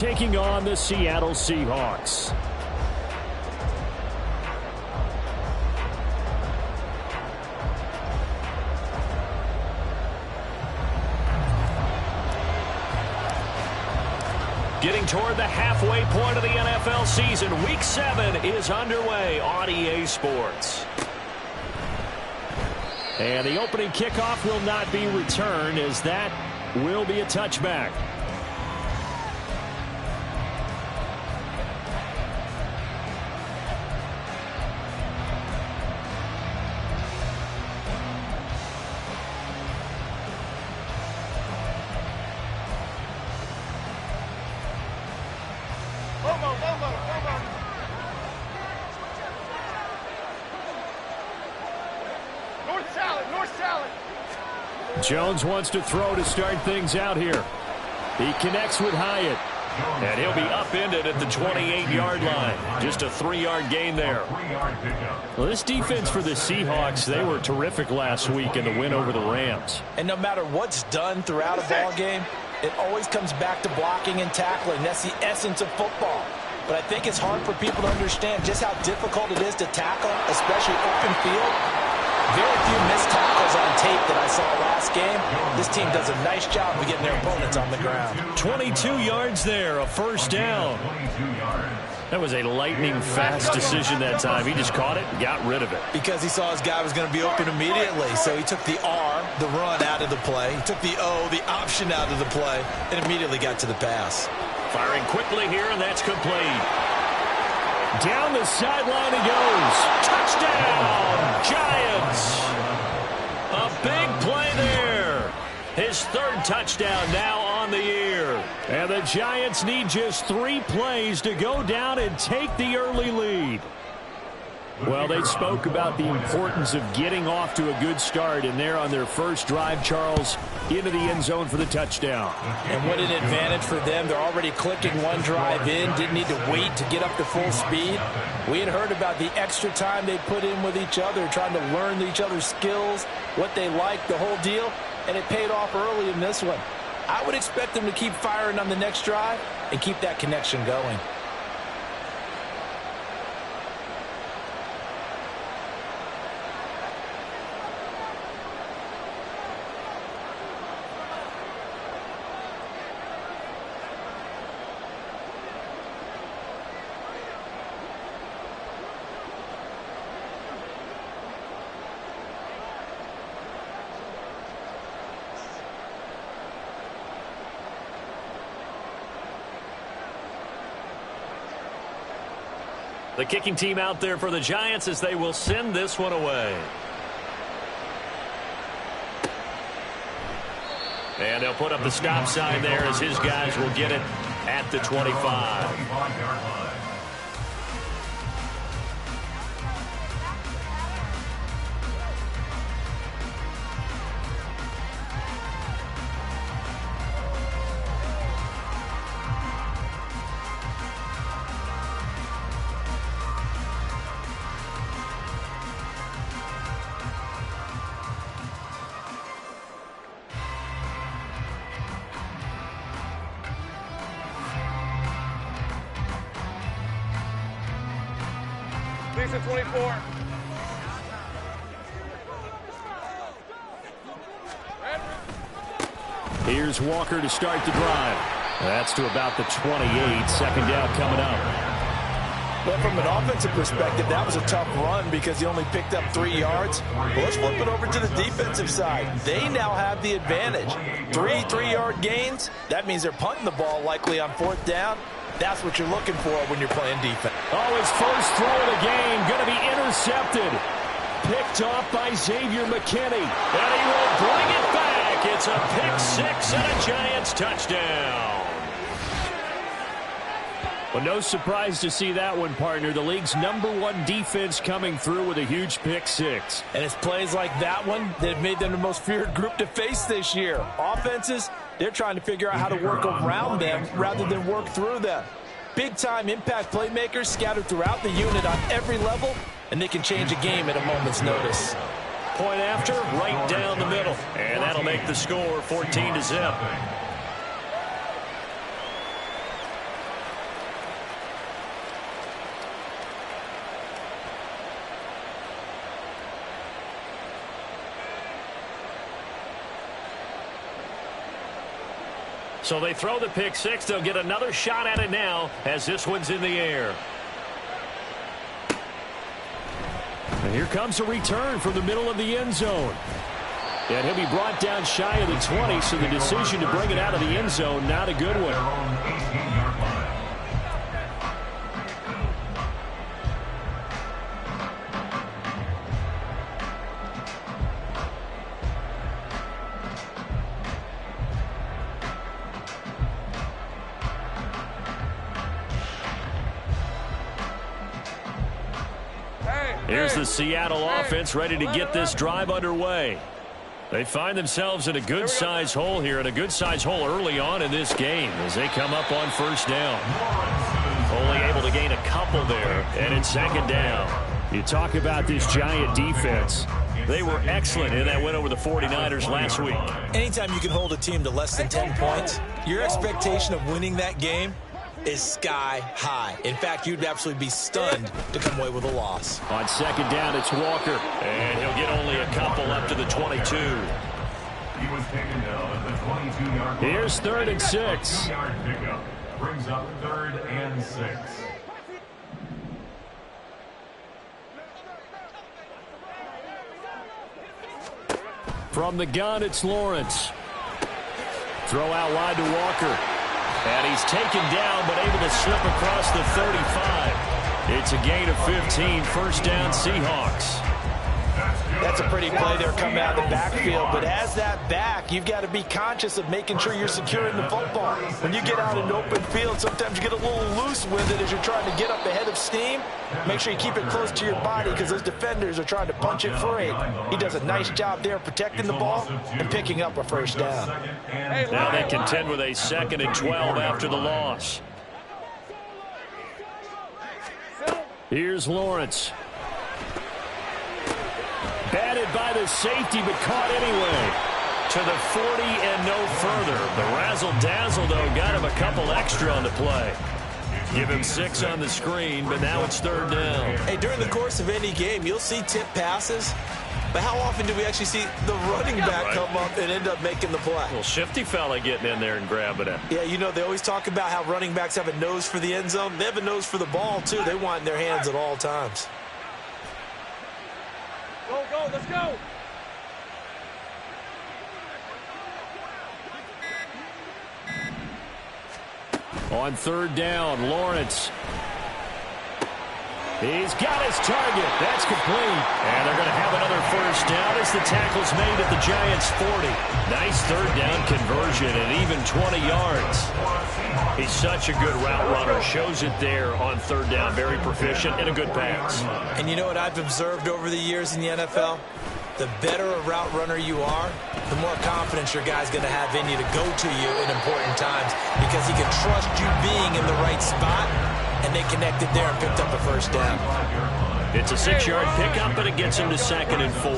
taking on the Seattle Seahawks. Getting toward the halfway point of the NFL season, Week 7 is underway on EA Sports. And the opening kickoff will not be returned, as that will be a touchback. Jones wants to throw to start things out here. He connects with Hyatt. And he'll be upended at the 28-yard line. Just a 3-yard gain there. Well, this defense for the Seahawks, they were terrific last week in the win over the Rams. And no matter what's done throughout a ball game, it always comes back to blocking and tackling. That's the essence of football. But I think it's hard for people to understand just how difficult it is to tackle, especially open field. Very few missed tackles on tape that I saw last game. This team does a nice job of getting their opponents on the ground. 22 yards there, a first down. That was a lightning-fast decision that time. He just caught it and got rid of it. Because he saw his guy was going to be open immediately. So he took the R, the run, out of the play. He took the O, the option, out of the play, and immediately got to the pass. Firing quickly here, and that's complete. Down the sideline he goes. Touchdown, Giants. A big play there. His third touchdown now on the year. And the Giants need just 3 plays to go down and take the early lead. Well, they spoke about the importance of getting off to a good start, and they're on their first drive, Charles, into the end zone for the touchdown. And what an advantage for them. They're already clicking one drive in, didn't need to wait to get up to full speed. We had heard about the extra time they put in with each other, trying to learn each other's skills, what they like, the whole deal, and it paid off early in this one. I would expect them to keep firing on the next drive and keep that connection going. The kicking team out there for the Giants as they will send this one away. And they'll put up the stop sign there as his guys will get it at the 25. At 24. Here's Walker to start the drive. That's to about the 28. Second down coming up. Well, from an offensive perspective, that was a tough run because he only picked up 3 yards. Well, let's flip it over to the defensive side. They now have the advantage. 3 3-yard gains. That means they're punting the ball likely on 4th down. That's what you're looking for when you're playing defense. Oh, his first throw of the game going to be intercepted. Picked off by Xavier McKinney. And he will bring it back. It's a pick-6 and a Giants touchdown. Well, no surprise to see that one, partner. The league's #1 defense coming through with a huge pick-6. And it's plays like that one that have made them the most feared group to face this year. Offenses, they're trying to figure out how to work around them rather than work through them. Big-time impact playmakers scattered throughout the unit on every level, and they can change a game at a moment's notice. Point after, right down the middle. And that'll make the score 14-0. So they throw the pick six. They'll get another shot at it now as this one's in the air. And here comes a return from the middle of the end zone. And he'll be brought down shy of the 20, so the decision to bring it out of the end zone, not a good one. Here's the Seattle offense ready to get this drive underway. They find themselves in a good-sized hole here, and a good-sized hole early on in this game as they come up on first down. Only able to gain a couple there, and it's second down. You talk about this Giant defense. They were excellent in that win over the 49ers last week. Anytime you can hold a team to less than 10 points, your expectation of winning that game is sky high. In fact, you'd absolutely be stunned to come away with a loss. On second down, it's Walker, and he'll get only a couple up to the 22. He was taken down at the 22-yard line. Here's 3rd and 6. Pickup brings up 3rd and 6. From the gun, it's Lawrence. Throw out wide to Walker. And he's taken down, but able to slip across the 35. It's a gain of 15, first down Seahawks. That's a pretty play there coming out of the backfield, but as that back, you've got to be conscious of making sure you're securing the football. When you get out in open field, sometimes you get a little loose with it as you're trying to get up ahead of steam. Make sure you keep it close to your body because those defenders are trying to punch it free. He does a nice job there protecting the ball and picking up a first down. Now they contend with a 2nd and 12 after the loss. Here's Lawrence. Batted by the safety, but caught anyway. To the 40 and no further. The razzle-dazzle, though, got him a couple extra on the play. Give him 6 on the screen, but now it's 3rd down. Hey, during the course of any game, you'll see tip passes, but how often do we actually see the running back come up and end up making the play? Well, shifty fella getting in there and grabbing it. Yeah, you know, they always talk about how running backs have a nose for the end zone. They have a nose for the ball, too. They want it in their hands at all times. Go, go, let's go. On 3rd down, Lawrence. He's got his target. That's complete. And they're going to have another first down as the tackle's made at the Giants' 40. Nice 3rd down conversion and even 20 yards. He's such a good route runner. Shows it there on 3rd down. Very proficient and a good pass. And you know what I've observed over the years in the NFL? The better a route runner you are, the more confidence your guy's going to have in you to go to you in important times because he can trust you being in the right spot, and they connected there and picked up a first down. It's a 6-yard pickup, and it gets him to 2nd and 4.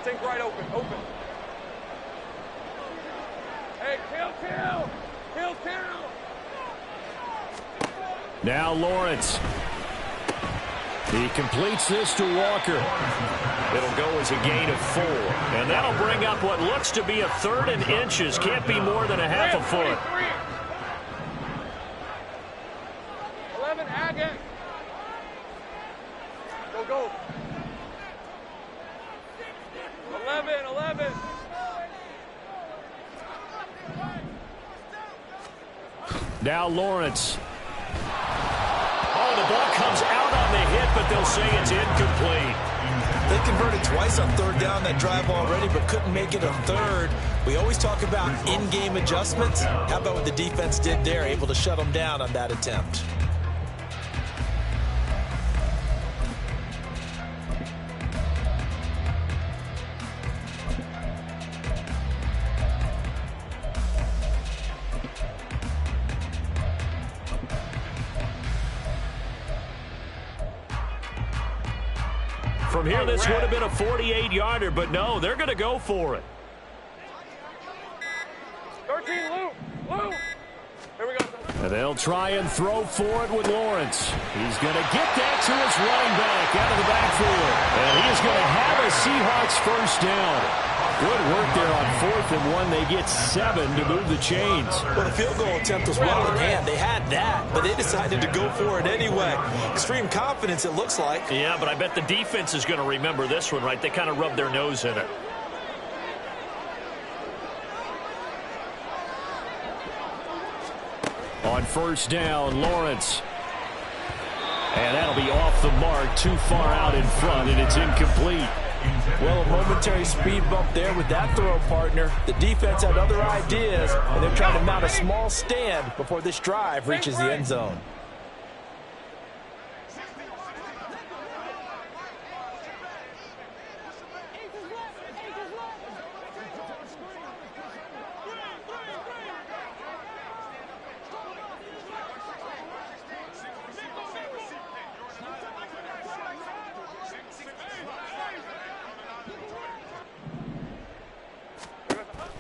Think right open, open. Hey, kill. Now Lawrence. He completes this to Walker. It'll go as a gain of 4. And that'll bring up what looks to be a 3rd and inches. Can't be more than a half a foot. 11, Agate. Go. 11. Now Lawrence. Oh, the ball comes out on the hit, but they'll say it's incomplete. They converted twice on 3rd down that drive already, but couldn't make it a 3rd. We always talk about in-game adjustments. How about what the defense did there, able to shut them down on that attempt? From here, this would have been a 48-yarder, but no, they're going to go for it. 13, Lou. Here we go. And they'll try and throw for it with Lawrence. He's going to get that to his running back out of the backfield. And he is going to have a Seahawks first down. Good work there on 4th and 1. They get 7 to move the chains. Well, the field goal attempt was well in hand. They had that, but they decided to go for it anyway. Extreme confidence, it looks like. Yeah, but I bet the defense is going to remember this one, right? They kind of rubbed their nose in it. On 1st down, Lawrence. And that'll be off the mark, too far out in front, and it's incomplete. Well, a momentary speed bump there with that throw, partner. The defense had other ideas, and they're trying to mount a small stand before this drive reaches the end zone.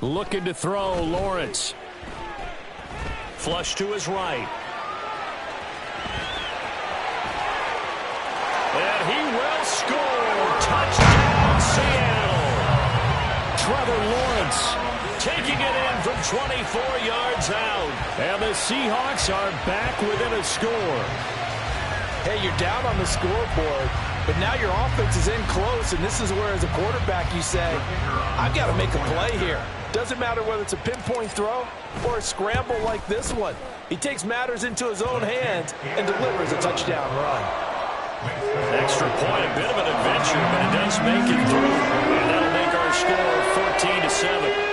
Looking to throw, Lawrence. Flush to his right. And he will score. Touchdown, Seattle. Trevor Lawrence taking it in from 24 yards out. And the Seahawks are back within a score. Hey, you're down on the scoreboard, but now your offense is in close, and this is where, as a quarterback, you say, I've got to make a play here. Doesn't matter whether it's a pinpoint throw or a scramble like this one. He takes matters into his own hands and delivers a touchdown run. Extra point, a bit of an adventure, but it does make it through. And that'll make our score 14-7.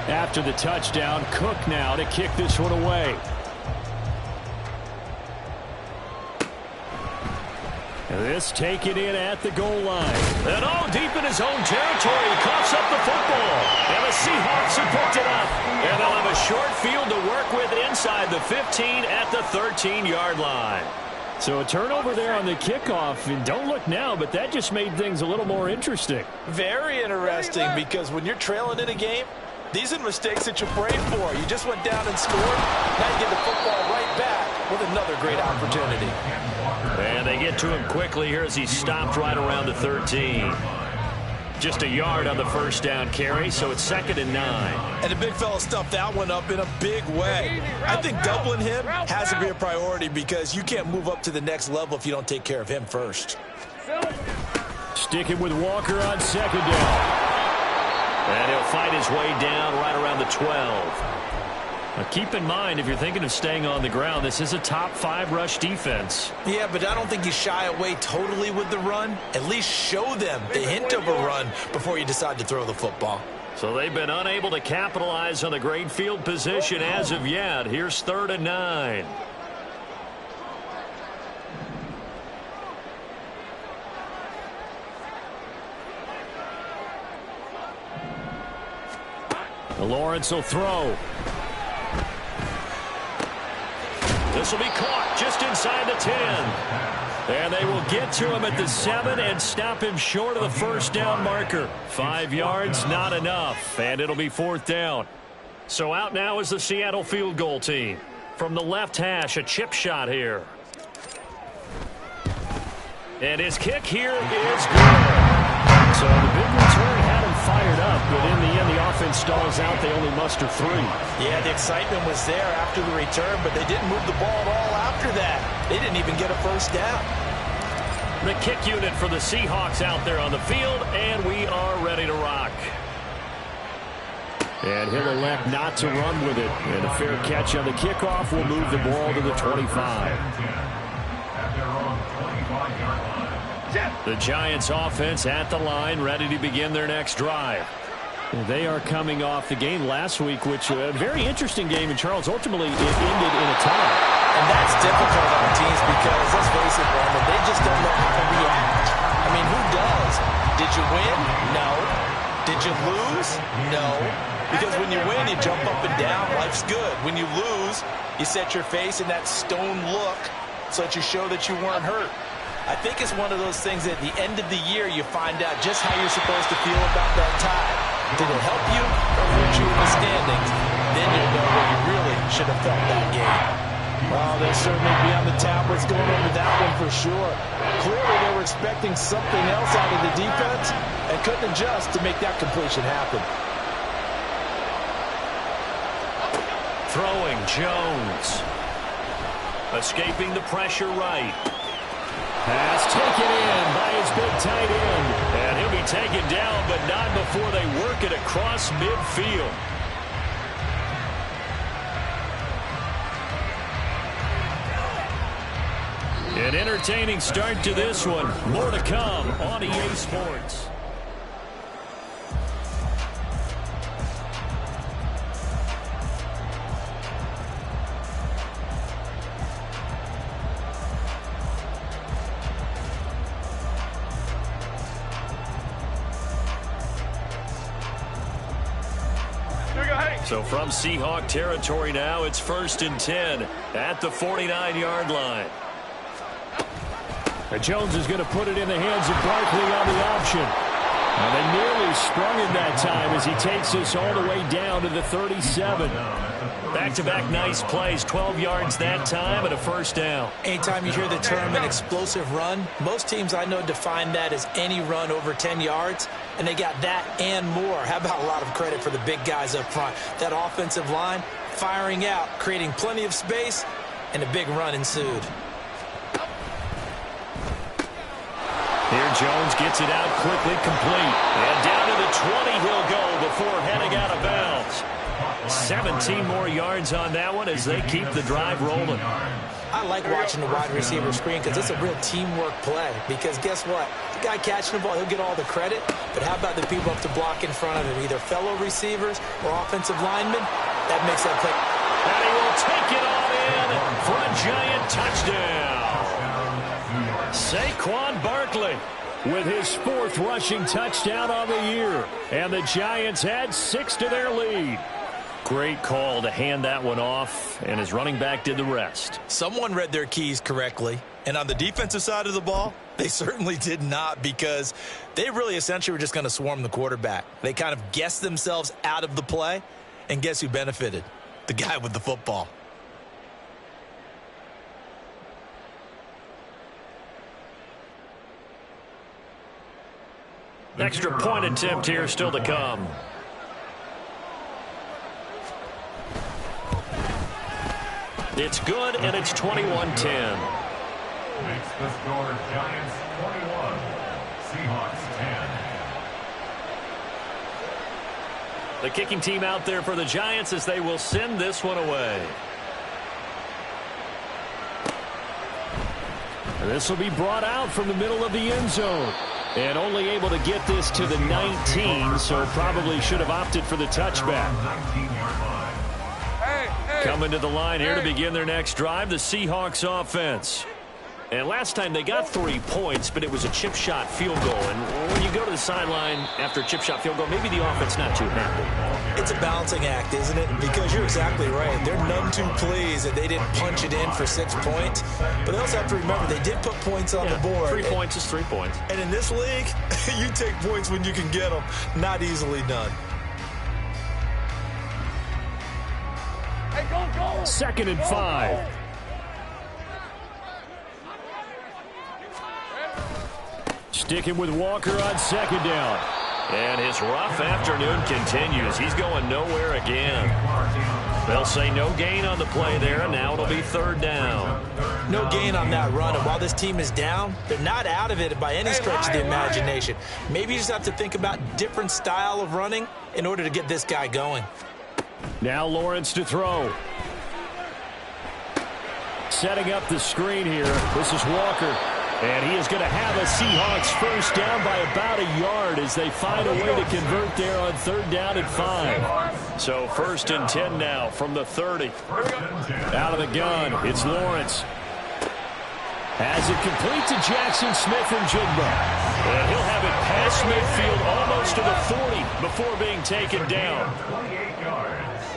After the touchdown, Cook now to kick this one away. This taken in at the goal line. And deep in his own territory, he coughs up the football. And the Seahawks have picked it up. And they'll have a short field to work with inside the 15 at the 13-yard line. So a turnover there on the kickoff. And don't look now, but that just made things a little more interesting. Very interesting, because when you're trailing in a game, these are the mistakes that you prayed for. You just went down and scored. Now you get the football right back with another great opportunity. And they get to him quickly here as he stopped right around the 13. Just a yard on the first down carry, so it's 2nd and 9. And the big fella stuffed that one up in a big way. I think doubling him has to be a priority, because you can't move up to the next level if you don't take care of him first. Sticking with Walker on 2nd down. And he'll fight his way down right around the 12. Now keep in mind, if you're thinking of staying on the ground, this is a top 5 rush defense. Yeah, but I don't think you shy away totally with the run. At least show them the hint of a run before you decide to throw the football. So they've been unable to capitalize on the great field position as of yet. Here's 3rd and 9. Lawrence will throw. This will be caught just inside the 10. And they will get to him at the 7 and stop him short of the first down marker. 5 yards, not enough. And it'll be 4th down. So out now is the Seattle field goal team. From the left hash, a chip shot here. And his kick here is good. So the big return had him fired up, but in the end, the offense stalls out. They only muster 3. Yeah, the excitement was there after the return, but they didn't move the ball at all after that. They didn't even get a first down. The kick unit for the Seahawks out there on the field, and we are ready to rock. And he'll elect not to run with it. And a fair catch on the kickoff will move the ball to the 25. The Giants offense at the line, ready to begin their next drive. They are coming off the game last week, which a very interesting game in Charles. Ultimately, it ended in a tie. And that's difficult on teams because, let's face it, Brandon, they just don't know how to react. I mean, who does? Did you win? No. Did you lose? No. Because when you win, you jump up and down. Life's good. When you lose, you set your face in that stone look so that you show that you weren't hurt. I think it's one of those things that at the end of the year you find out just how you're supposed to feel about that tie. Did it help you or hurt you in the standings? Then you know where you really should have felt that game. Well, they'll certainly be on the tablets going over that one for sure. Clearly they were expecting something else out of the defense and couldn't adjust to make that completion happen. Throwing Jones. Escaping the pressure right. Pass taken in by his big tight end. And he'll be taken down, but not before they work it across midfield. An entertaining start to this one. More to come on EA Sports. So from Seahawk territory now, it's 1st and 10 at the 49-yard line. Jones is going to put it in the hands of Barkley on the option. And they nearly sprung him that time as he takes this all the way down to the 37. Back-to-back nice plays, 12 yards that time and a first down. Anytime you hear the term an explosive run, most teams I know define that as any run over 10 yards, and they got that and more. How about a lot of credit for the big guys up front? That offensive line firing out, creating plenty of space, and a big run ensued. Here Jones gets it out quickly, complete. And down to the 20 he'll go before heading out of bounds. 17 more yards on that one as they keep the drive rolling. I like watching the wide receiver screen because it's a real teamwork play. Because guess what? The guy catching the ball, he'll get all the credit. But how about the people up to block in front of him, either fellow receivers or offensive linemen? That makes that play. And he will take it on in for a giant touchdown. Saquon Barkley with his 4th rushing touchdown on the year. And the Giants add 6 to their lead. Great call to hand that one off, and his running back did the rest. Someone read their keys correctly, and on the defensive side of the ball, they certainly did not, because they really essentially were just going to swarm the quarterback. They kind of guessed themselves out of the play, and guess who benefited? The guy with the football. Extra point attempt here still to come. It's good, and it's 21-10. Makes the score Giants 21, Seahawks 10. The kicking team out there for the Giants as they will send this one away. And this will be brought out from the middle of the end zone. And only able to get this to the 19, so probably should have opted for the touchback. 19-yard line. Coming to the line here to begin their next drive, the Seahawks offense. And last time they got 3 points, but it was a chip shot field goal. And when you go to the sideline after a chip shot field goal, maybe the offense not too happy. It's a balancing act, isn't it? Because you're exactly right. They're none too pleased that they didn't punch it in for 6 points. But they also have to remember they did put points on the board. 3 points is 3 points. And in this league, you take points when you can get them. Not easily done. Hey, go, go. 2nd and 5. Sticking with Walker on 2nd down. And his rough afternoon continues. He's going nowhere again. They'll say no gain on the play there, and now it'll be 3rd down. No gain on that run, and while this team is down, they're not out of it by any stretch of the imagination. Maybe you just have to think about different style of running in order to get this guy going. Now Lawrence to throw. Setting up the screen here. This is Walker. And he is going to have a Seahawks first down by about a yard as they find a way to convert there on 3rd down and 5. So 1st and 10 now from the 30. Out of the gun, it's Lawrence. Has it complete to Jackson Smith from Jigba. And he'll have it past midfield almost to the 40 before being taken down. 28 yards.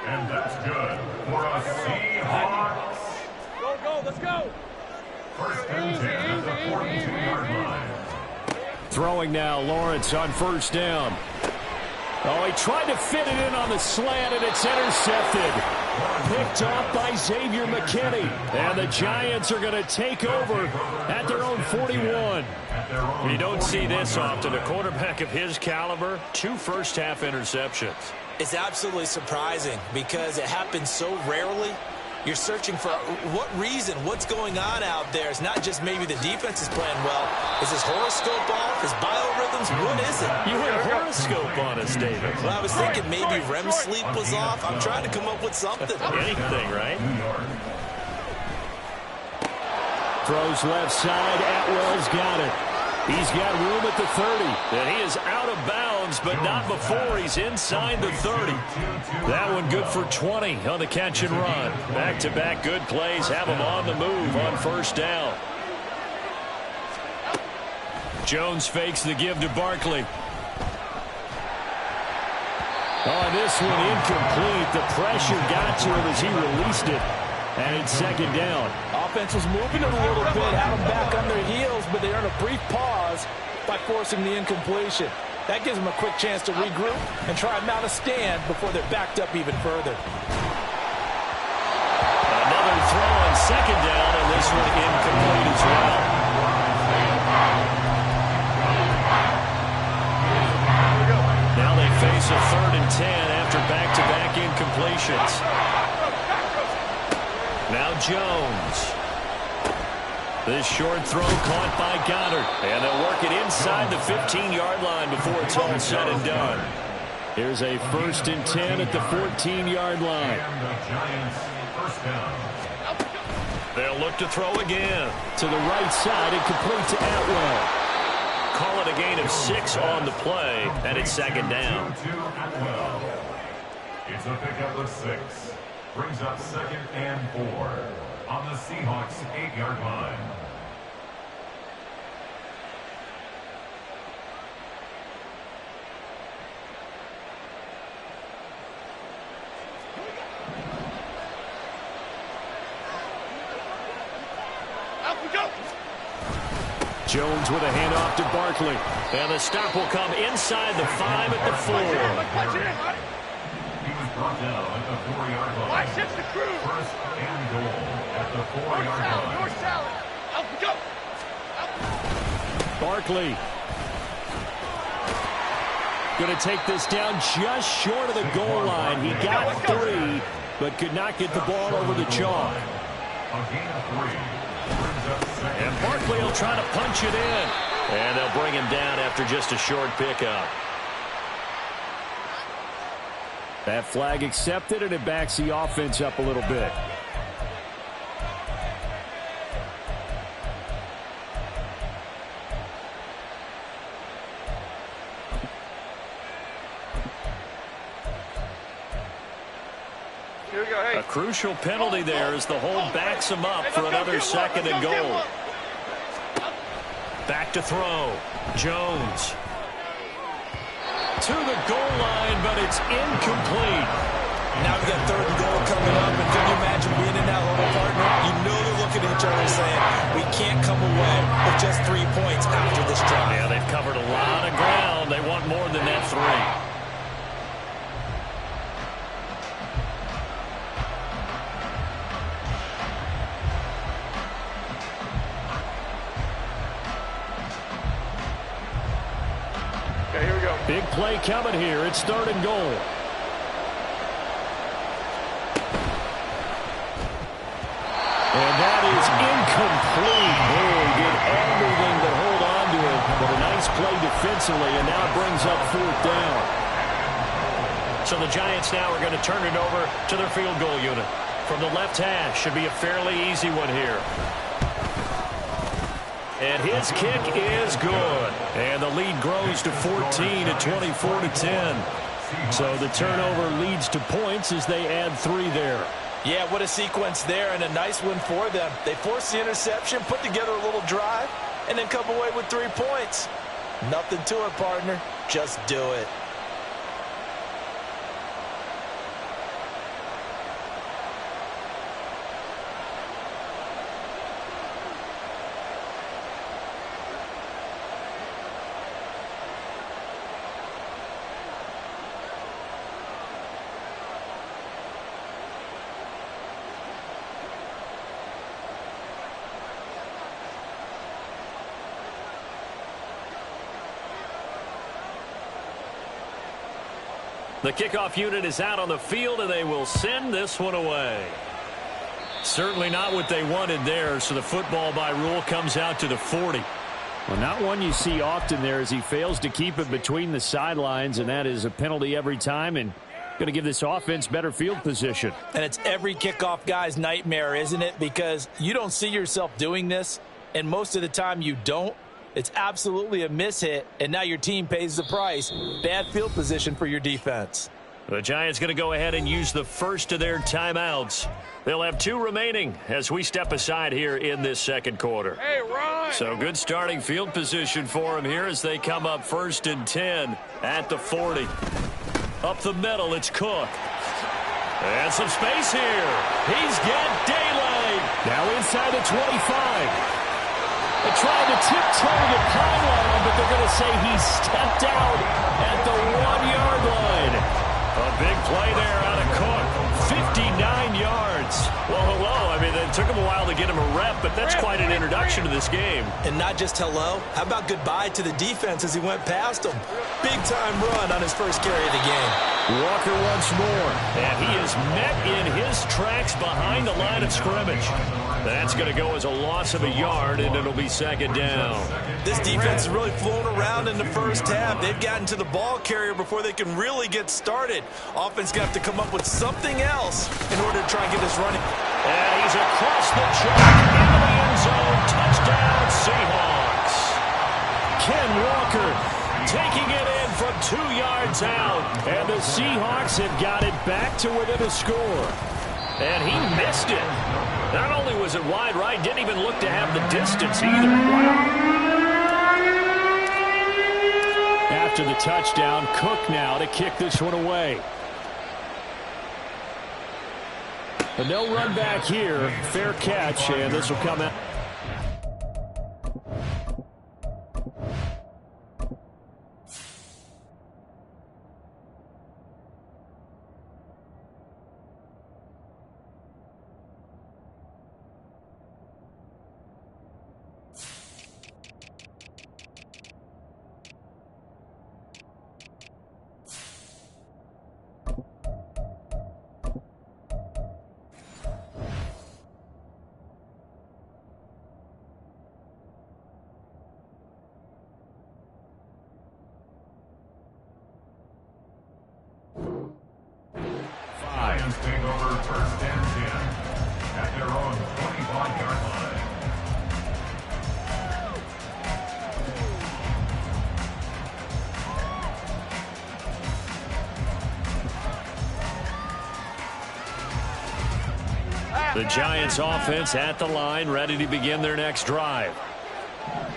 And that's good for a Seahawks. Go, go, let's go. First and 10 at the 42-yard line. Throwing now, Lawrence on first down. Oh, he tried to fit it in on the slant, and it's intercepted. Picked off by Xavier McKinney. And the Giants are going to take over at their own 41. You don't see this often. A quarterback of his caliber, 2 first-half interceptions. It's absolutely surprising because it happens so rarely. You're searching for what reason, what's going on out there. It's not just maybe the defense is playing well. Is his horoscope off? His biorhythms? What is it? You had a horoscope on us, David. Well, I was thinking maybe REM sleep was off. I'm trying to come up with something. Anything, right? Throws left side. Atwell's got it. He's got room at the 30. And he is out of bounds, but not before he's inside the 30. That one good for 20 on the catch and run. Back-to-back good plays have him on the move on first down. Jones fakes the give to Barkley. On this one, incomplete. The pressure got to him as he released it. And it's second down. Offense was moving it a little bit, had them back on their heels, but they earned a brief pause by forcing the incompletion. That gives them a quick chance to regroup and try and mount a stand before they're backed up even further. Another throw on second down, and this one incomplete as well. Now they face a 3rd and 10 after back-to-back incompletions. Now Jones. This short throw caught by Goddard. And they'll work it inside the 15-yard line before it's all said and done. Here's a 1st and 10 at the 14-yard line. And the Giants first down. They'll look to throw again. To the right side and complete to Atwell. Call it a gain of 6 on the play, and it's second down. To Atwell. It's a pickup of 6. Brings up 2nd and 4 on the Seahawks 8-yard line. Out we go. Jones with a handoff to Barkley. And the stop will come inside the 5 at the 4. He was brought down at the 4-yard line. Why sits the crew? First and goal at the 4-yard line. North salad. Out we go. Barkley. Going to take this down just short of the goal line. He got 3, but could not get the ball over the chalk. A gain of 3. Brings up 2nd. And Barkley will try to punch it in. And they'll bring him down after just a short pickup. That flag accepted, and it backs the offense up a little bit. Here we go. Hey. A crucial penalty there as the hold backs him up for another 2nd and goal. Back to throw. Jones. To the goal line, but it's incomplete. Now we got 3rd and goal coming up, and can you imagine being in that level, partner? You know they're looking at each other and saying, we can't come away with just 3 points after this drive. Yeah, they've covered a lot of ground. They want more than that 3. Okay, here we go. Big play coming here. It's 3rd and goal. And that is incomplete. Oh, he did everything but hold on to it. But a nice play defensively, and now it brings up 4th down. So the Giants now are going to turn it over to their field goal unit. From the left hash, should be a fairly easy one here. And his kick is good. And the lead grows to 14 at 24-10. So the turnover leads to points as they add 3 there. Yeah, what a sequence there, and a nice one for them. They forced the interception, put together a little drive, and then come away with 3 points. Nothing to it, partner. Just do it. The kickoff unit is out on the field, and they will send this one away. Certainly not what they wanted there, so the football by rule comes out to the 40. Well, not one you see often there as he fails to keep it between the sidelines, and that is a penalty every time and going to give this offense better field position. And it's every kickoff guy's nightmare, isn't it? Because you don't see yourself doing this, and most of the time you don't. It's absolutely a mishit, and now your team pays the price. Bad field position for your defense. The Giants going to go ahead and use the first of their timeouts. They'll have 2 remaining as we step aside here in this second quarter. Hey, Ron! So good starting field position for them here as they come up 1st and 10 at the 40. Up the middle, it's Cook. And some space here. He's got daylight. Now inside the 25. They tried to tiptoe the pylon, but they're going to say he stepped out at the 1-yard line. A big play there out of Cook. 59 yards. Well, hello. I mean, it took him a while to get him a rep, but that's quite an introduction to this game. And not just hello. How about goodbye to the defense as he went past him? Big-time run on his first carry of the game. Walker once more. And he is met in his tracks behind the line of scrimmage. That's going to go as a loss of a yard, and it'll be 2nd down. This defense has really flown around in the first half. They've gotten to the ball carrier before they can really get started. Offense got to come up with something else in order to try and get this running. And he's across the track into the end zone. Touchdown, Seahawks. Ken Walker Taking it in from 2 yards out. And the Seahawks have got it back to within a score. And he missed it. Not only was it wide right, didn't even look to have the distance either. After the touchdown, Cook now to kick this one away. And they'll run back here. Fair catch, and this will come out. Take over 1st and 10 at their own 25-yard line. The Giants offense at the line, ready to begin their next drive.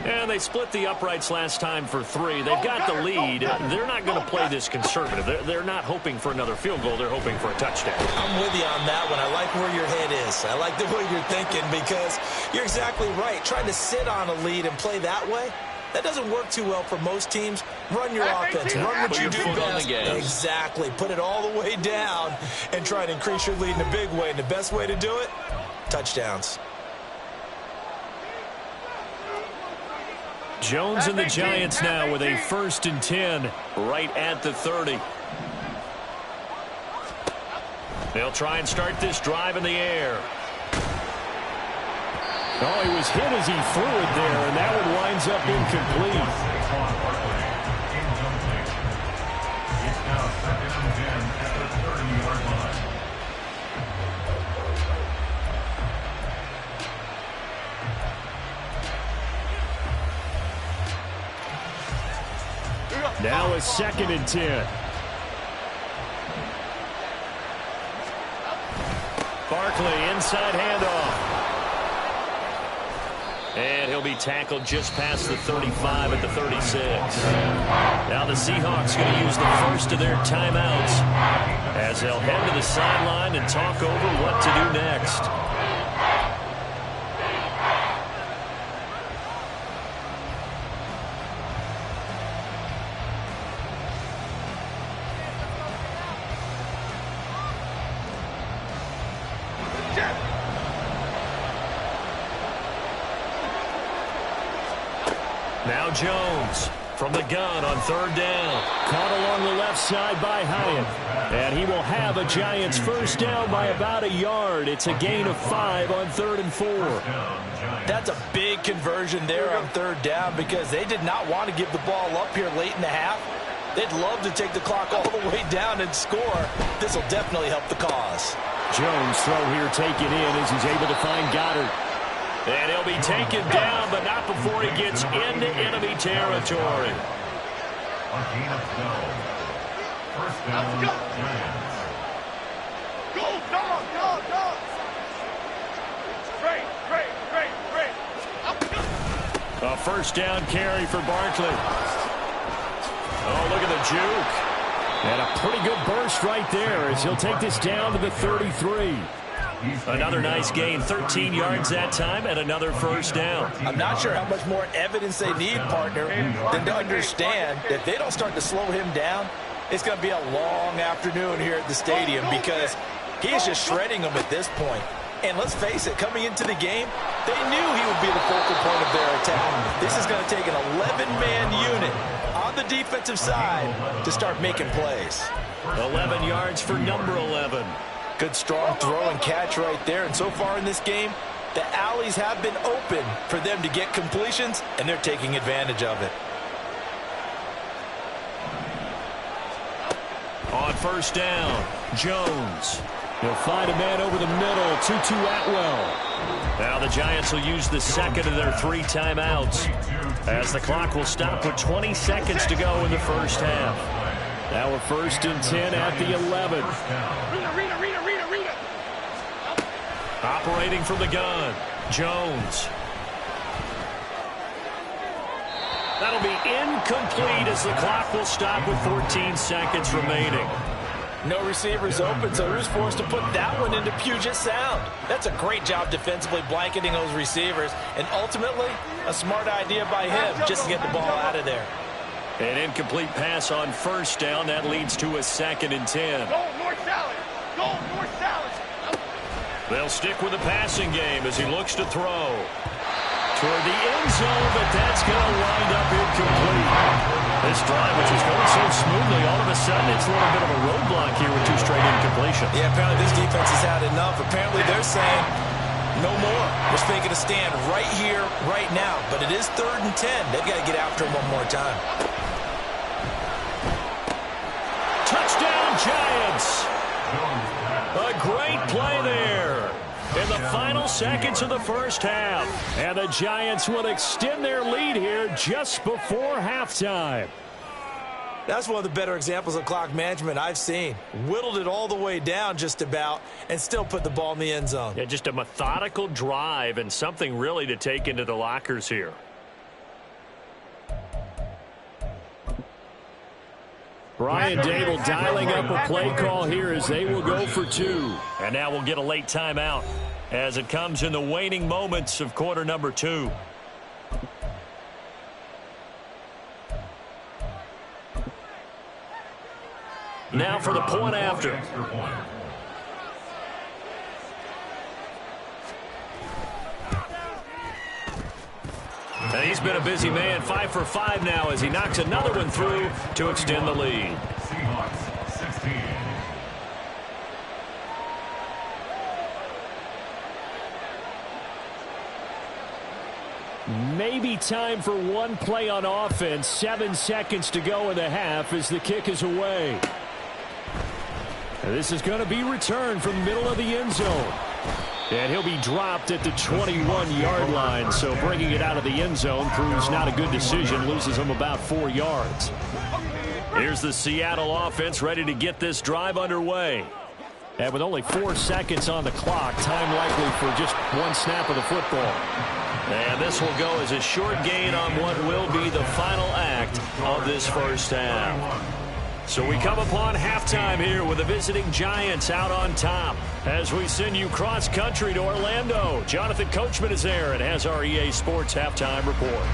And they split the uprights last time for 3. They've got the lead. They're not going to play this conservative. They're not hoping for another field goal. They're hoping for a touchdown. I'm with you on that one. I like where your head is. I like the way you're thinking because you're exactly right. Trying to sit on a lead and play that way, that doesn't work too well for most teams. Run your offense. Run what you do best. Exactly. Put it all the way down and try to increase your lead in a big way. And the best way to do it, touchdowns. Jones and the Giants now with a 1st and 10 right at the 30. They'll try and start this drive in the air. Oh, he was hit as he threw it there, and that one winds up incomplete. It's now 2nd and 10 at the 30-yard line. Now a 2nd and 10. Barkley inside handoff. And he'll be tackled just past the 35 at the 36. Now the Seahawks going to use the first of their timeouts as they'll head to the sideline and talk over what to do next. Now Jones from the gun on third down. Caught along the left side by Hyatt. And he will have a Giants first down by about a yard. It's a gain of 5 on 3rd and 4. That's a big conversion there on third down because they did not want to give the ball up here late in the half. They'd love to take the clock all the way down and score. This will definitely help the cause. Jones throw here taken in as he's able to find Goddard. And he'll be taken down, but not before he gets into enemy territory. A gain of 12. First down, Giants. Go, dog, dog, dog. Great, great, great, great. A first down carry for Barkley. Oh, look at the juke. And a pretty good burst right there as he'll take this down to the 33. Another nice gain, 13 yards that time, and another first down. I'm not sure how much more evidence they need, partner, than to understand that if they don't start to slow him down, it's going to be a long afternoon here at the stadium because he is just shredding them at this point. And let's face it, coming into the game, they knew he would be the focal point of their attack. This is going to take an 11-man unit on the defensive side to start making plays. 11 yards for number 11. Good strong throw and catch right there. And so far in this game, the alleys have been open for them to get completions, and they're taking advantage of it. On first down, Jones. He'll find a man over the middle, Tutu Atwell. Now the Giants will use the second of their 3 timeouts as the clock will stop with 20 seconds to go in the first half. Now we're 1st and 10 at the 11. Rita. Operating from the gun, Jones. That'll be incomplete as the clock will stop with 14 seconds remaining. No receivers open, so Drew's forced to put that one into Puget Sound. That's a great job defensively blanketing those receivers, and ultimately, a smart idea by him just to get the ball out of there. An incomplete pass on first down. That leads to a 2nd and 10. Go, North Salad. Go, North Salad. They'll stick with the passing game as he looks to throw. Toward the end zone, but that's going to wind up incomplete. This drive, which is going so smoothly, all of a sudden it's a little bit of a roadblock here with 2 straight incompletions. Yeah, apparently this defense has had enough. Apparently they're saying no more. We're making a stand right here, right now. But it is 3rd and 10. They've got to get after him one more time. Touchdown, Giants! A great play there in the final seconds of the first half. And the Giants will extend their lead here just before halftime. That's one of the better examples of clock management I've seen. Whittled it all the way down just about and still put the ball in the end zone. Yeah, just a methodical drive and something really to take into the lockers here. Brian Dable dialing up a play call here as they will go for 2. And now we'll get a late timeout as it comes in the waning moments of quarter number 2. Now for the point after. And he's been a busy man, 5 for 5 now as he knocks another one through to extend the lead. Seahawks 16. Maybe time for one play on offense. 7 seconds to go in the half as the kick is away. And this is going to be returned from the middle of the end zone. And he'll be dropped at the 21-yard line, so bringing it out of the end zone proves not a good decision, loses him about 4 yards. Here's the Seattle offense ready to get this drive underway. And with only 4 seconds on the clock, time likely for just one snap of the football. And this will go as a short gain on what will be the final act of this first half. So we come upon halftime here with the visiting Giants out on top. As we send you cross-country to Orlando, Jonathan Coachman is there and has our EA Sports Halftime Report.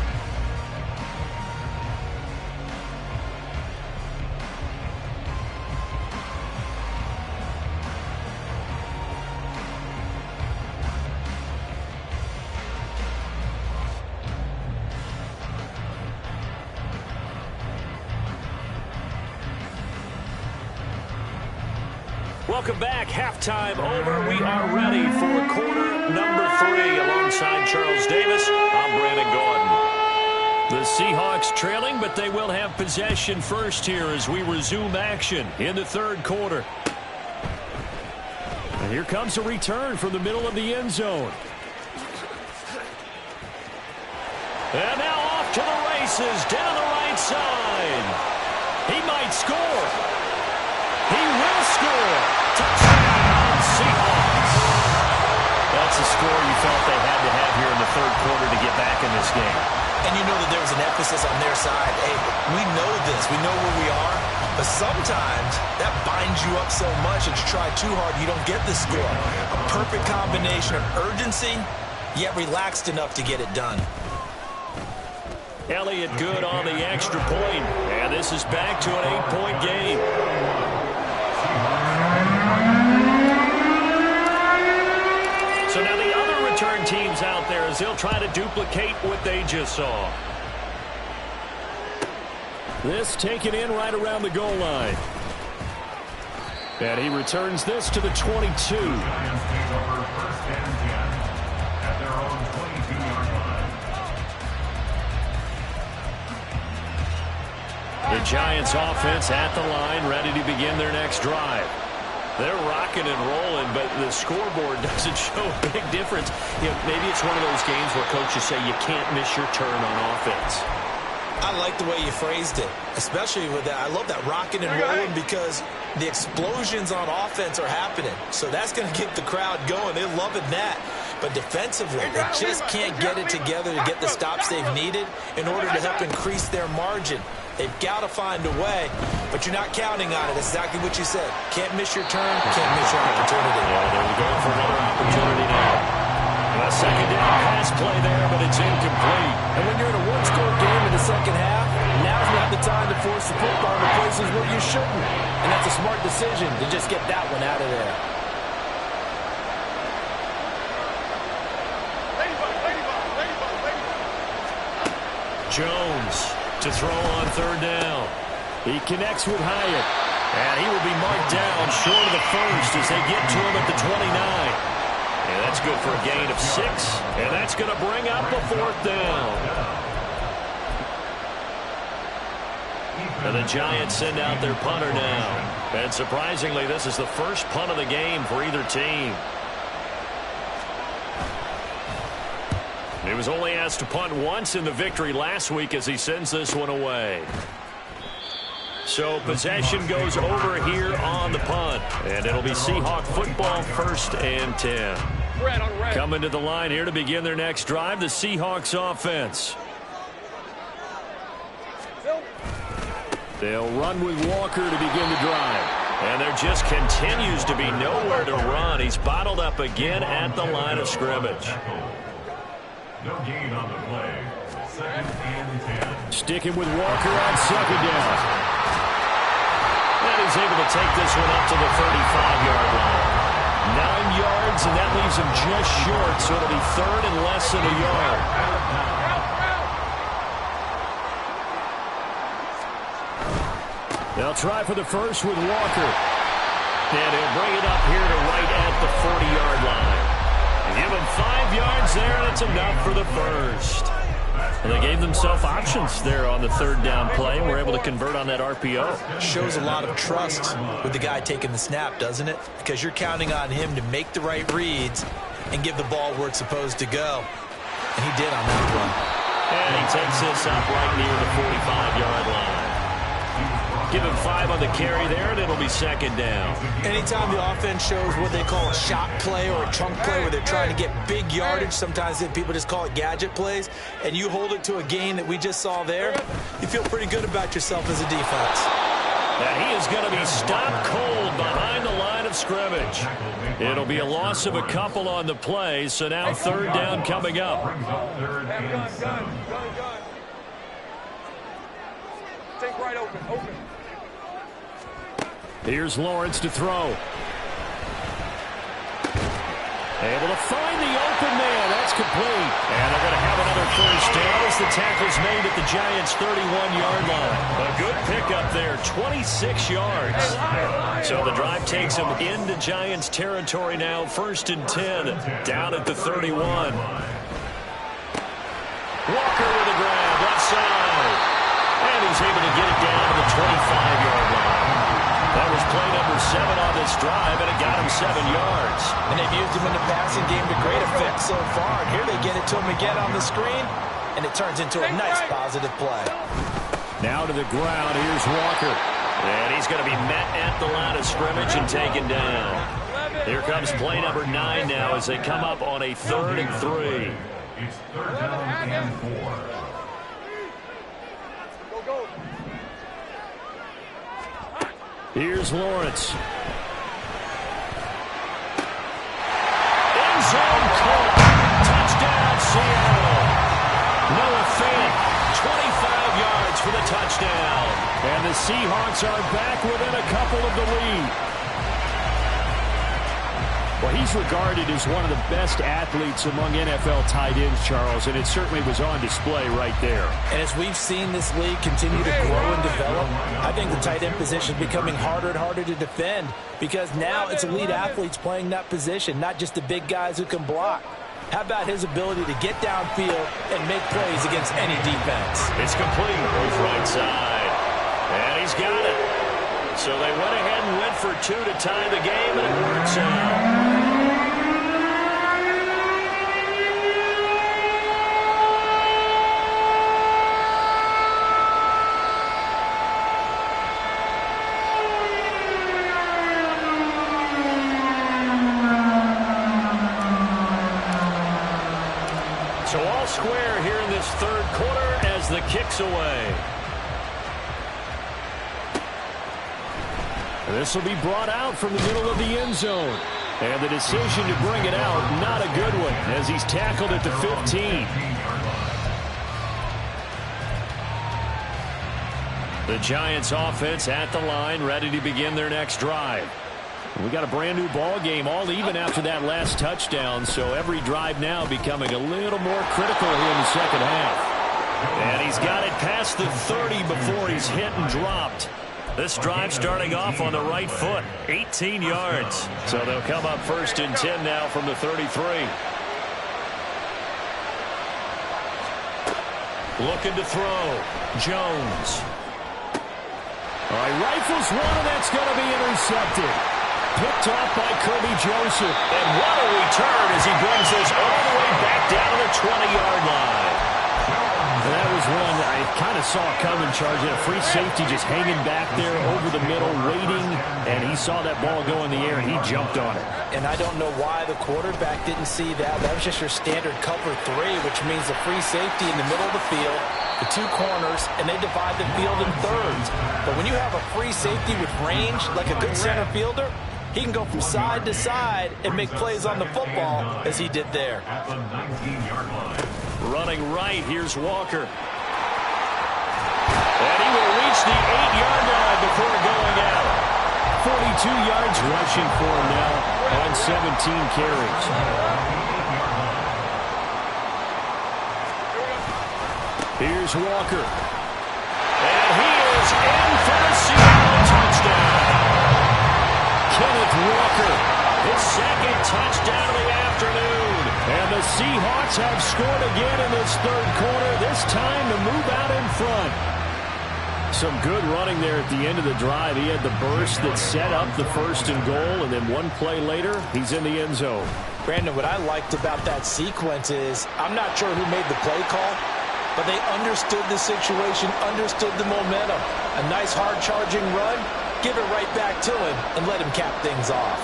Welcome back. Halftime over. We are ready for quarter number 3. Alongside Charles Davis, I'm Brandon Gordon. The Seahawks trailing, but they will have possession first here as we resume action in the third quarter. And here comes a return from the middle of the end zone. And now off to the races, down the right side. He might score. He will score. Touchdown, Seahawks. That's a score you felt they had to have here in the third quarter to get back in this game. And you know that there was an emphasis on their side. Hey, we know this. We know where we are. But sometimes that binds you up so much that you try too hard, you don't get the score. A perfect combination of urgency, yet relaxed enough to get it done. Elliott good on the extra point. And this is back to an 8-point game. So now the other return teams out there as they'll try to duplicate what they just saw. This taken in right around the goal line. And he returns this to the 22. The Giants offense at the line, ready to begin their next drive. They're rocking and rolling, but the scoreboard doesn't show a big difference. You know, maybe it's one of those games where coaches say you can't miss your turn on offense. I like the way you phrased it, especially with that. I love that rocking and rolling because the explosions on offense are happening. So that's going to get the crowd going. They're loving that. But defensively, they just can't get it together to get the stops they've needed in order to help increase their margin. They've got to find a way, but you're not counting on it. That's exactly what you said. Can't miss your turn, can't miss your opportunity. Yeah, they're going for another opportunity now. A second down pass play there, but it's incomplete. And when you're in a one-score game in the second half, now's not the time to force the football to places where you shouldn't. And that's a smart decision to just get that one out of there. Jones to throw on third down. He connects with Hyatt. And he will be marked down short of the first as they get to him at the 29. And that's good for a gain of 6. And that's going to bring up a fourth down. And the Giants send out their punter now. And surprisingly, this is the first punt of the game for either team. He was only asked to punt once in the victory last week as he sends this one away. So possession goes over here on the punt. And it'll be Seahawk football, 1st and 10. Coming to the line here to begin their next drive, the Seahawks offense. They'll run with Walker to begin the drive. And there just continues to be nowhere to run. He's bottled up again at the line of scrimmage. No gain on the play. 2nd and 10. Sticking with Walker on second down. And he's able to take this one up to the 35-yard line. 9 yards, and that leaves him just short, so it'll be 3rd and less than a yard. They'll try for the first with Walker. And he'll bring it up here to right at the 40-yard line. Give him 5 yards there, and it's enough for the first. And they gave themselves options there on the 3rd down play, and were able to convert on that RPO. Shows a lot of trust with the guy taking the snap, doesn't it? Because you're counting on him to make the right reads and give the ball where it's supposed to go. And he did on that one. And he takes this up right near the 45-yard line. Give him 5 on the carry there, and it'll be 2nd down. Anytime the offense shows what they call a shot play or a chunk play where they're trying to get big yardage, sometimes people just call it gadget plays, and you hold it to a gain that we just saw there, you feel pretty good about yourself as a defense. And he is going to be stopped cold behind the line of scrimmage. It'll be a loss of a couple on the play, so now 3rd down coming up. Take right open. Here's Lawrence to throw. Able to find the open man. That's complete. And they're going to have another first down as the tackle's made at the Giants' 31-yard line. A good pickup there, 26 yards. So the drive takes them into Giants territory now. 1st and 10, down at the 31. Walker with a grab, left side. And he's able to get it down to the 25-yard line. That was play number 7 on this drive, and it got him 7 yards. And they've used him in the passing game to great effect so far. And here they get it to him again on the screen, and it turns into a nice positive play. Now to the ground. Here's Walker. And he's going to be met at the line of scrimmage and taken down. Here comes play number 9 now as they come up on a 3rd and 3. It's 3rd down and 4. Here's Lawrence. End zone caught. Touchdown, Seattle. Noah Fant, 25 yards for the touchdown. And the Seahawks are back within a couple of the lead. Well, he's regarded as one of the best athletes among NFL tight ends, Charles, and it certainly was on display right there. And as we've seen this league continue to grow and develop, I think the tight end position is becoming harder and harder to defend because now it's elite athletes playing that position, not just the big guys who can block. How about his ability to get downfield and make plays against any defense? It's complete. Goes right side. And he's got it. So they went ahead and went for 2 to tie the game, and it works out. So all square here in this 3rd quarter as the kick's away. This will be brought out from the middle of the end zone. And the decision to bring it out, not a good one, as he's tackled at the 15. The Giants offense at the line, ready to begin their next drive. We got a brand new ball game, all even after that last touchdown, so every drive now becoming a little more critical here in the second half. And he's got it past the 30 before he's hit and dropped. This drive starting off on the right foot, 18 yards. So they'll come up 1st and 10 now from the 33. Looking to throw. Jones. All right, rifles one, and that's going to be intercepted. Picked off by Kirby Joseph. And what a return as he brings this all the way back down to the 20-yard line. And that was one I kind of saw coming, Charge. A free safety just hanging back there over the middle, waiting, and he saw that ball go in the air, and he jumped on it. And I don't know why the quarterback didn't see that. That was just your standard cover 3, which means the free safety in the middle of the field, the 2 corners, and they divide the field in thirds. But when you have a free safety with range, like a good center fielder, he can go from side to side and make plays on the football as he did there. At the 19-yard line. Running right, here's Walker. And he will reach the 8-yard line before going out. 42 yards rushing for him now on 17 carries. Here's Walker. And he is in for the Seattle touchdown. Kenneth Walker, His 2nd touchdown of the afternoon. and the Seahawks have scored again in this 3rd quarter, this time to move out in front. Some good running there at the end of the drive. He had the burst that set up the 1st and goal, and then one play later, he's in the end zone. Brandon, what I liked about that sequence is I'm not sure who made the play call, but they understood the situation, understood the momentum. A nice hard-charging run, give it right back to him, and let him cap things off.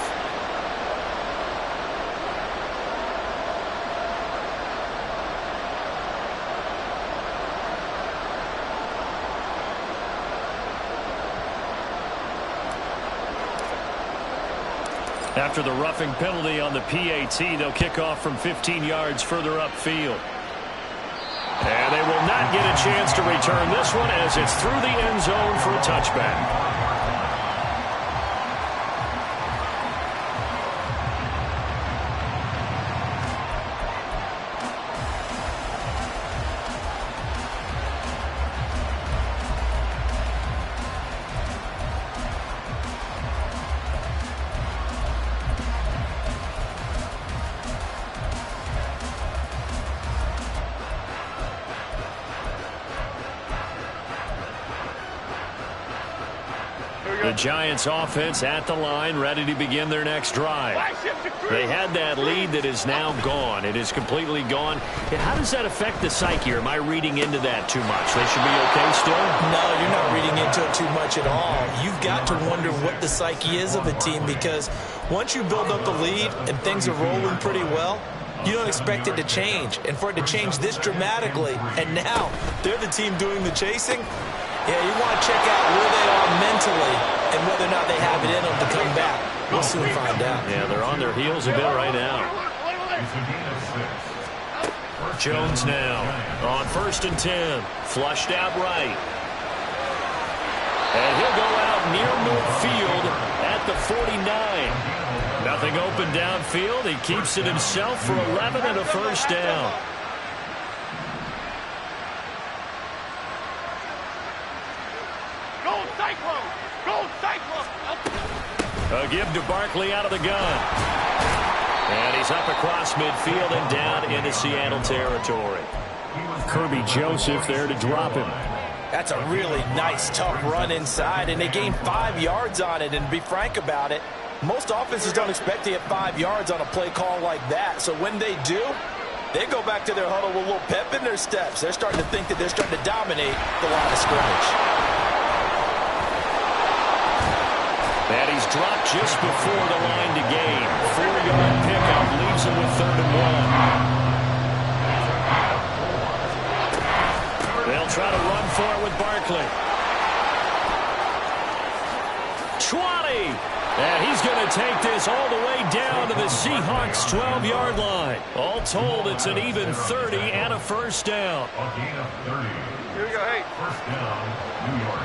After the roughing penalty on the PAT, they'll kick off from 15 yards further upfield. And they will not get a chance to return this one as it's through the end zone for a touchback. The Giants offense at the line, ready to begin their next drive. They had that lead that is now gone. It is completely gone. How does that affect the psyche? Or am I reading into that too much? They should be okay still? No, you're not reading into it too much at all. You've got to wonder what the psyche is of a team, because once you build up the lead and things are rolling pretty well, you don't expect it to change. And for it to change this dramatically, and now they're the team doing the chasing, yeah, you want to check out where they are mentally and whether or not they have it in them to come back. We'll soon find out. Yeah, they're on their heels a bit right now. Jones now on 1st and 10. Flushed out right. And he'll go out near midfield at the 49. Nothing open downfield. He keeps it himself for 11 and a first down. A give to Barkley out of the gun. And he's up across midfield and down into Seattle territory. Kirby Joseph there to drop him. That's a really nice, tough run inside, and they gained 5 yards on it. And to be frank about it, most offenses don't expect to get 5 yards on a play call like that. So when they do, they go back to their huddle with a little pep in their steps. They're starting to think that they're starting to dominate the line of scrimmage. And he's dropped just before the line to gain. 4-yard pickup leaves him with 3rd and 1. They'll try to run for it with Barkley. 20. And he's going to take this all the way down to the Seahawks' 12-yard line. All told, it's an even 30 and a first down. A gain of 30. Here we go, hey. First down, New York.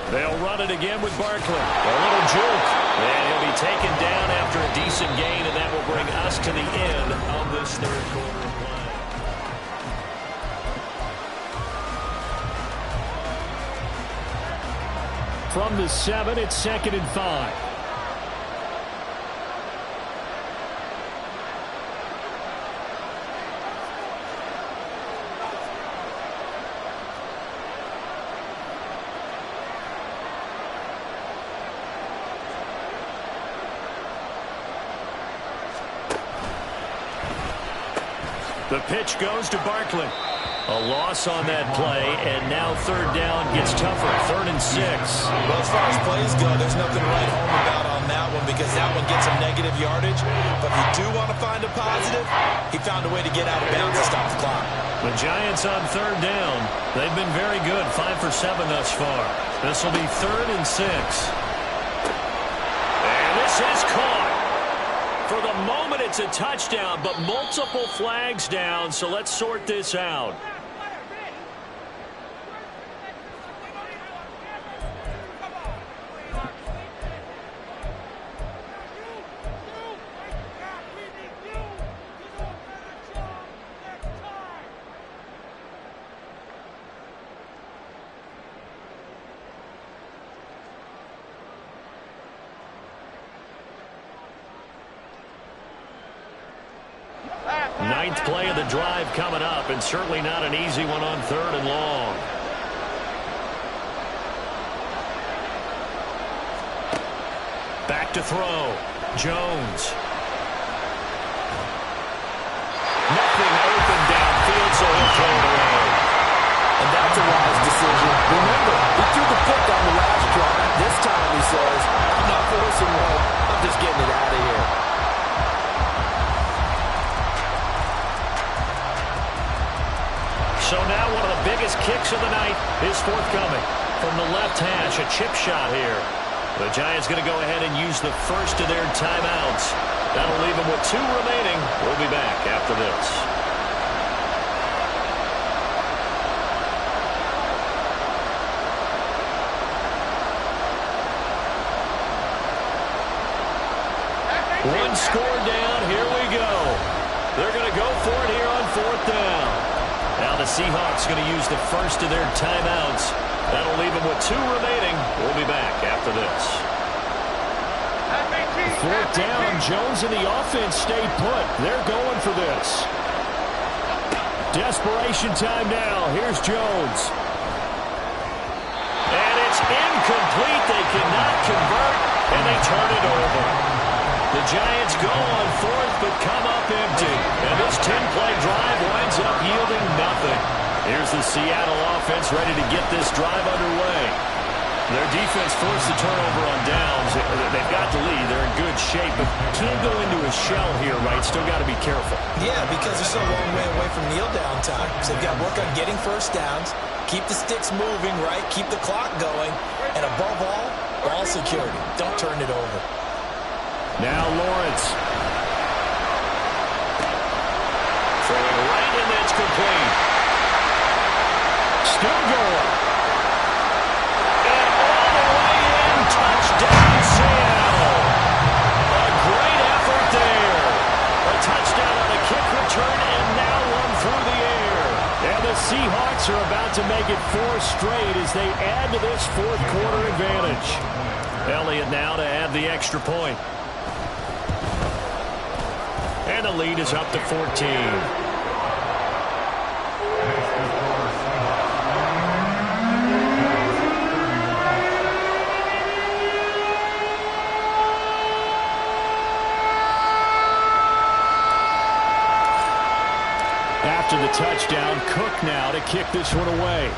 They'll run it again with Barkley. A little juke. And he'll be taken down after a decent gain, and that will bring us to the end of this 3rd quarter of play. From the 7, it's 2nd and 5. The pitch goes to Barkley. A loss on that play, and now 3rd down gets tougher. 3rd and 6. Well, as far as plays go, there's nothing to write home about on that one, because that one gets some negative yardage. But if you do want to find a positive, he found a way to get out of bounds to stop the clock. The Giants on 3rd down. They've been very good. 5 for 7 thus far. This will be 3rd and 6. And this is caught. For the moment, it's a touchdown, but multiple flags down, so let's sort this out. Ninth play of the drive coming up, and certainly not an easy one on 3rd and long. Back to throw. Jones. Nothing open downfield, so he'll throw it away. And that's a wise decision. Remember, he threw the pick on the last drive. This time he says, I'm not forcing one. I'm just getting it out of here. So now one of the biggest kicks of the night is forthcoming. From the left hash, a chip shot here. The Giants going to go ahead and use the first of their timeouts. That'll leave them with 2 remaining. We'll be back after this. One score down. Here we go. They're going to go for it here on 4th down. Now the Seahawks going to use the first of their timeouts. That'll leave them with 2 remaining. We'll be back after this. Fourth down, Jones and the offense stayed put. They're going for this. Desperation time now. Here's Jones. And it's incomplete. They cannot convert, and they turn it over. The Giants go on fourth, but come up empty. And this 10-play drive winds up yielding nothing. Here's the Seattle offense ready to get this drive underway. Their defense forced the turnover on downs. They've got the lead. They're in good shape, but can't go into a shell here, right? Still got to be careful. Yeah, because they're so long way away from kneel down time. So they've got to work on getting first downs, keep the sticks moving, right? Keep the clock going. And above all, ball security. Don't turn it over. Now Lawrence. Throwing right, and that's complete. Still going. Touchdown, Seattle. A great effort there. A touchdown on a kick return, and now one through the air. And the Seahawks are about to make it 4 straight as they add to this fourth quarter advantage. Elliott now to add the extra point. And the lead is up to 14. After the touchdown, Cook now to kick this one away.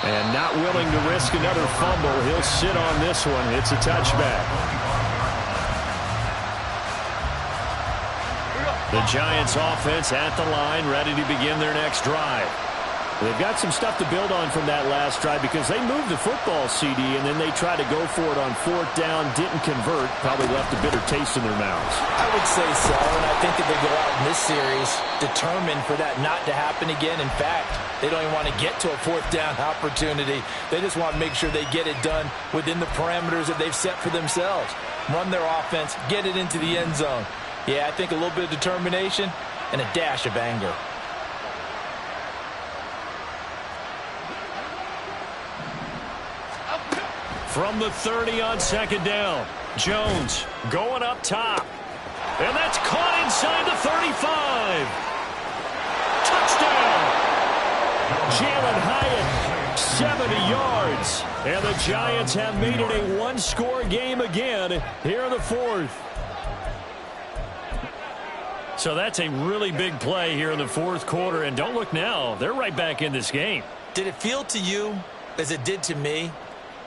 And not willing to risk another fumble, he'll sit on this one. It's a touchback. The Giants offense at the line, ready to begin their next drive. They've got some stuff to build on from that last drive because they moved the football, CD, and then they tried to go for it on fourth down, didn't convert, probably left a bitter taste in their mouths. I would say so, and I think that they go out in this series determined for that not to happen again. In fact, they don't even want to get to a fourth down opportunity. They just want to make sure they get it done within the parameters that they've set for themselves. Run their offense, get it into the end zone. Yeah, I think a little bit of determination and a dash of anger. From the 30 on second down, Jones going up top. And that's caught inside the 35. Touchdown! Jalen Hyatt, 70 yards. And the Giants have made it a one-score game again here in the fourth. So that's a really big play here in the fourth quarter. And don't look now, they're right back in this game. Did it feel to you, as it did to me,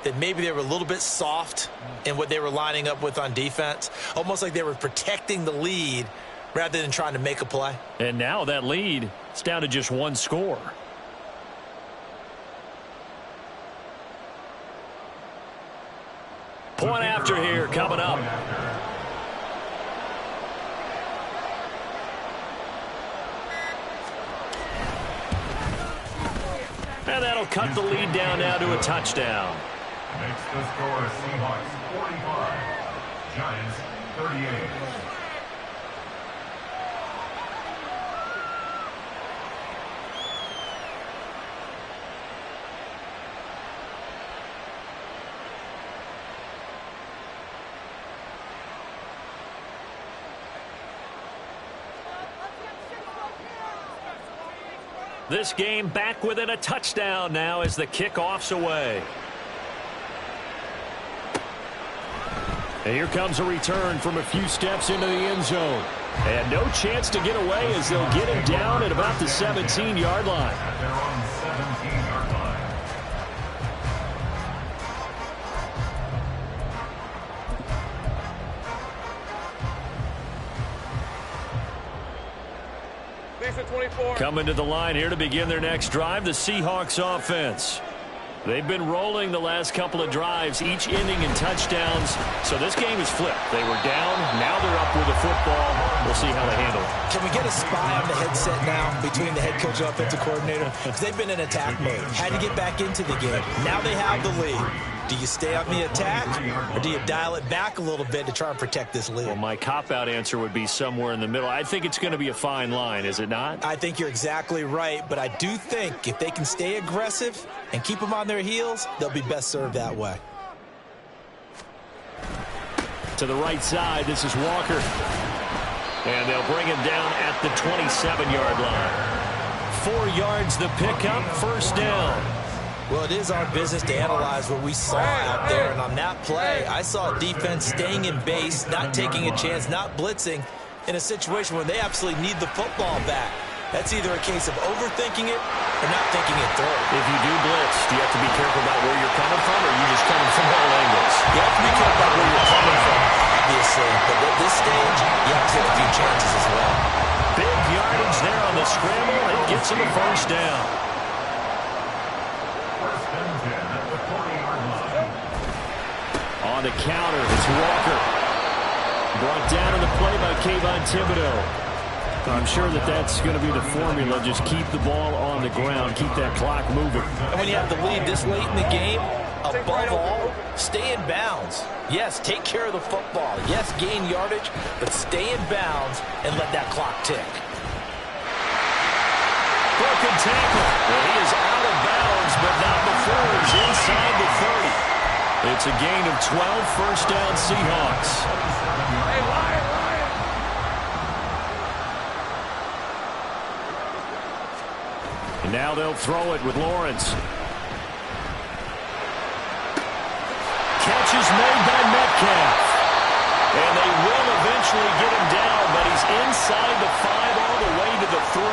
that maybe they were a little bit soft in what they were lining up with on defense? Almost like they were protecting the lead rather than trying to make a play. And now that lead is down to just one score. Point after here coming up. And that'll cut the lead down now to a touchdown. Makes the score Seahawks 45, Giants 38. This game back within a touchdown now as the kickoff's away. And here comes a return from a few steps into the end zone. And no chance to get away as they'll get him down at about the 17-yard line. At their own 17-yard line. Lisa 24. Coming to the line here to begin their next drive, the Seahawks offense. They've been rolling the last couple of drives, each ending in touchdowns. So this game is flipped. They were down. Now they're up with the football. We'll see how they handle it. Can we get a spy on the headset now between the head coach and offensive coordinator? Because they've been in attack mode. Had to get back into the game. Now they have the lead. Do you stay on the attack, or do you dial it back a little bit to try and protect this lead? Well, my cop-out answer would be somewhere in the middle. I think it's going to be a fine line, is it not? I think you're exactly right, but I do think if they can stay aggressive and keep them on their heels, they'll be best served that way. To the right side, this is Walker. And they'll bring him down at the 27-yard line. 4 yards the pickup, first down. Well, it is our business to analyze what we saw out there, and on that play, I saw a defense staying in base, not taking a chance, not blitzing, in a situation where they absolutely need the football back. That's either a case of overthinking it or not thinking it through. If you do blitz, do you have to be careful about where you're coming from, or are you just coming from all angles? You have to be careful about where you're coming from, obviously, but at this stage, you have to take a few chances as well. Big yardage there on the scramble, and gets him a first down. On the counter, it's Walker. Brought down in the play by Kayvon Thibodeau. I'm sure that's going to be the formula. Just keep the ball on the ground. Keep that clock moving. And when you have the lead this late in the game, above all, stay in bounds. Yes, take care of the football. Yes, gain yardage, but stay in bounds and let that clock tick. Broken tackle. Well, he is out of bounds, but not before he's inside the 30. It's a gain of 12, first down Seahawks. Hey, Lion. And now they'll throw it with Lawrence. Catch is made by Metcalf. And they will eventually get him down, but he's inside the 5 all the way to the 3.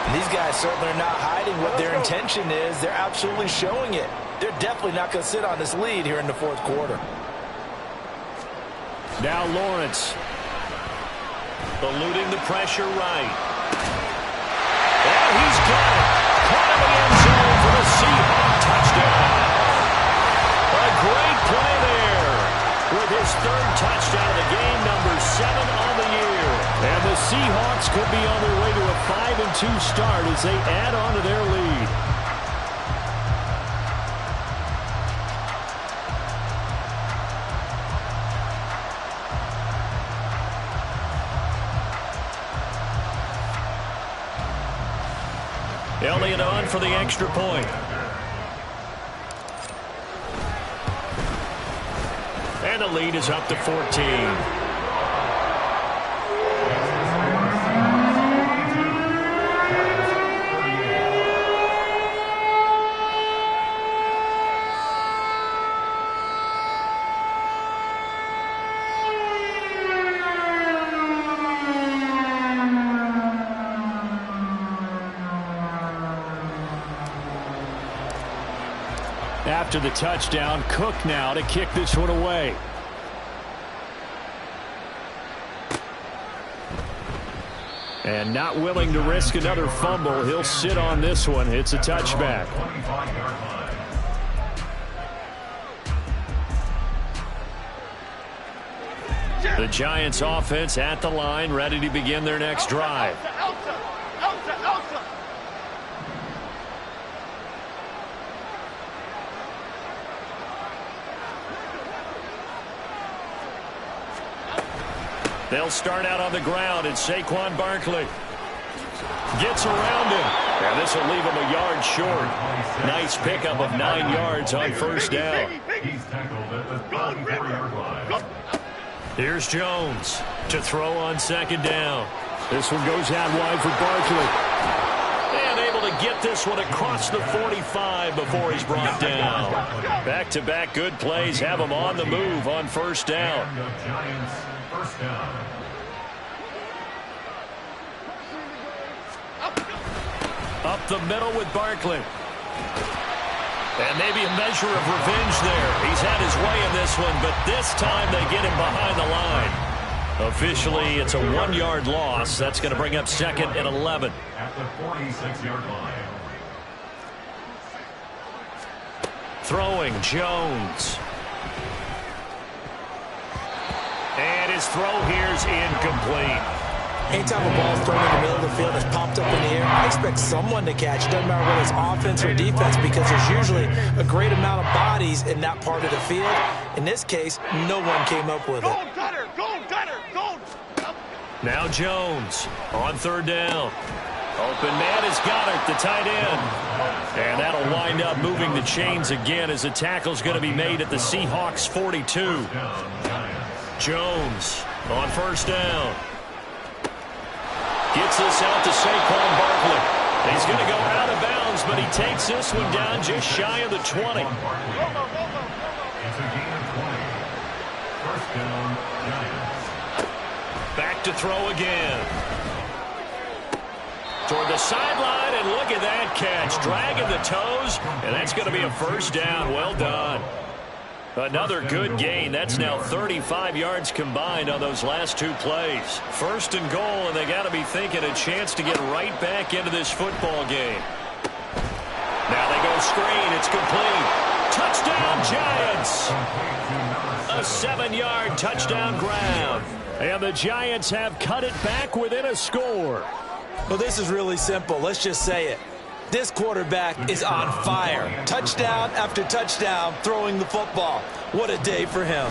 And these guys certainly are not hiding what their intention is. They're absolutely showing it. They're definitely not going to sit on this lead here in the fourth quarter. Now Lawrence. Eluding the pressure right. And he's got it. Caught in the end zone for the Seahawks touchdown. A great play there. With his 3rd touchdown of the game, number 7 on the year. And the Seahawks could be on their way to a 5-2 start as they add on to their lead. Elliott on for the extra point. And the lead is up to 14. After the touchdown, Cook now to kick this one away. And not willing to risk another fumble, he'll sit on this one. It's a touchback. The Giants offense at the line, ready to begin their next drive. They'll start out on the ground, and Saquon Barkley gets around him. And this will leave him a yard short. Nice pickup of 9 yards on first down. He's tackled at the 34-yard line. Here's Jones to throw on second down. This one goes out wide for Barkley. And able to get this one across the 45 before he's brought down. Back-to-back good plays have him on the move on first down. And the Giants first down. Up the middle with Barkley. And maybe a measure of revenge there. He's had his way in this one, but this time they get him behind the line. Officially, it's a 1-yard loss. That's going to bring up 2nd and 11. At the 46-yard line. Throwing, Jones. And his throw here's incomplete. Anytime a ball is thrown in the middle of the field that's popped up in the air, I expect someone to catch. It doesn't matter whether it's offense or defense, because there's usually a great amount of bodies in that part of the field. In this case, no one came up with it. Now Jones on third down. Open man is Goddard, the tight end. And that'll wind up moving the chains again as the tackle's going to be made at the Seahawks 42. Jones on first down. Gets this out to Saquon Barkley. He's going to go out of bounds, but he takes this one down just shy of the 20. It's a gain of 20. First down, Giants. Back to throw again. Toward the sideline, and look at that catch. Dragging the toes, and that's going to be a first down. Well done. Another good gain. That's now 35 yards combined on those last two plays. First and goal, and they got to be thinking a chance to get right back into this football game. Now they go screen. It's complete. Touchdown, Giants. A 7-yard touchdown grab. And the Giants have cut it back within a score. Well, this is really simple. Let's just say it. This quarterback is on fire. Touchdown after touchdown throwing the football. What a day for him.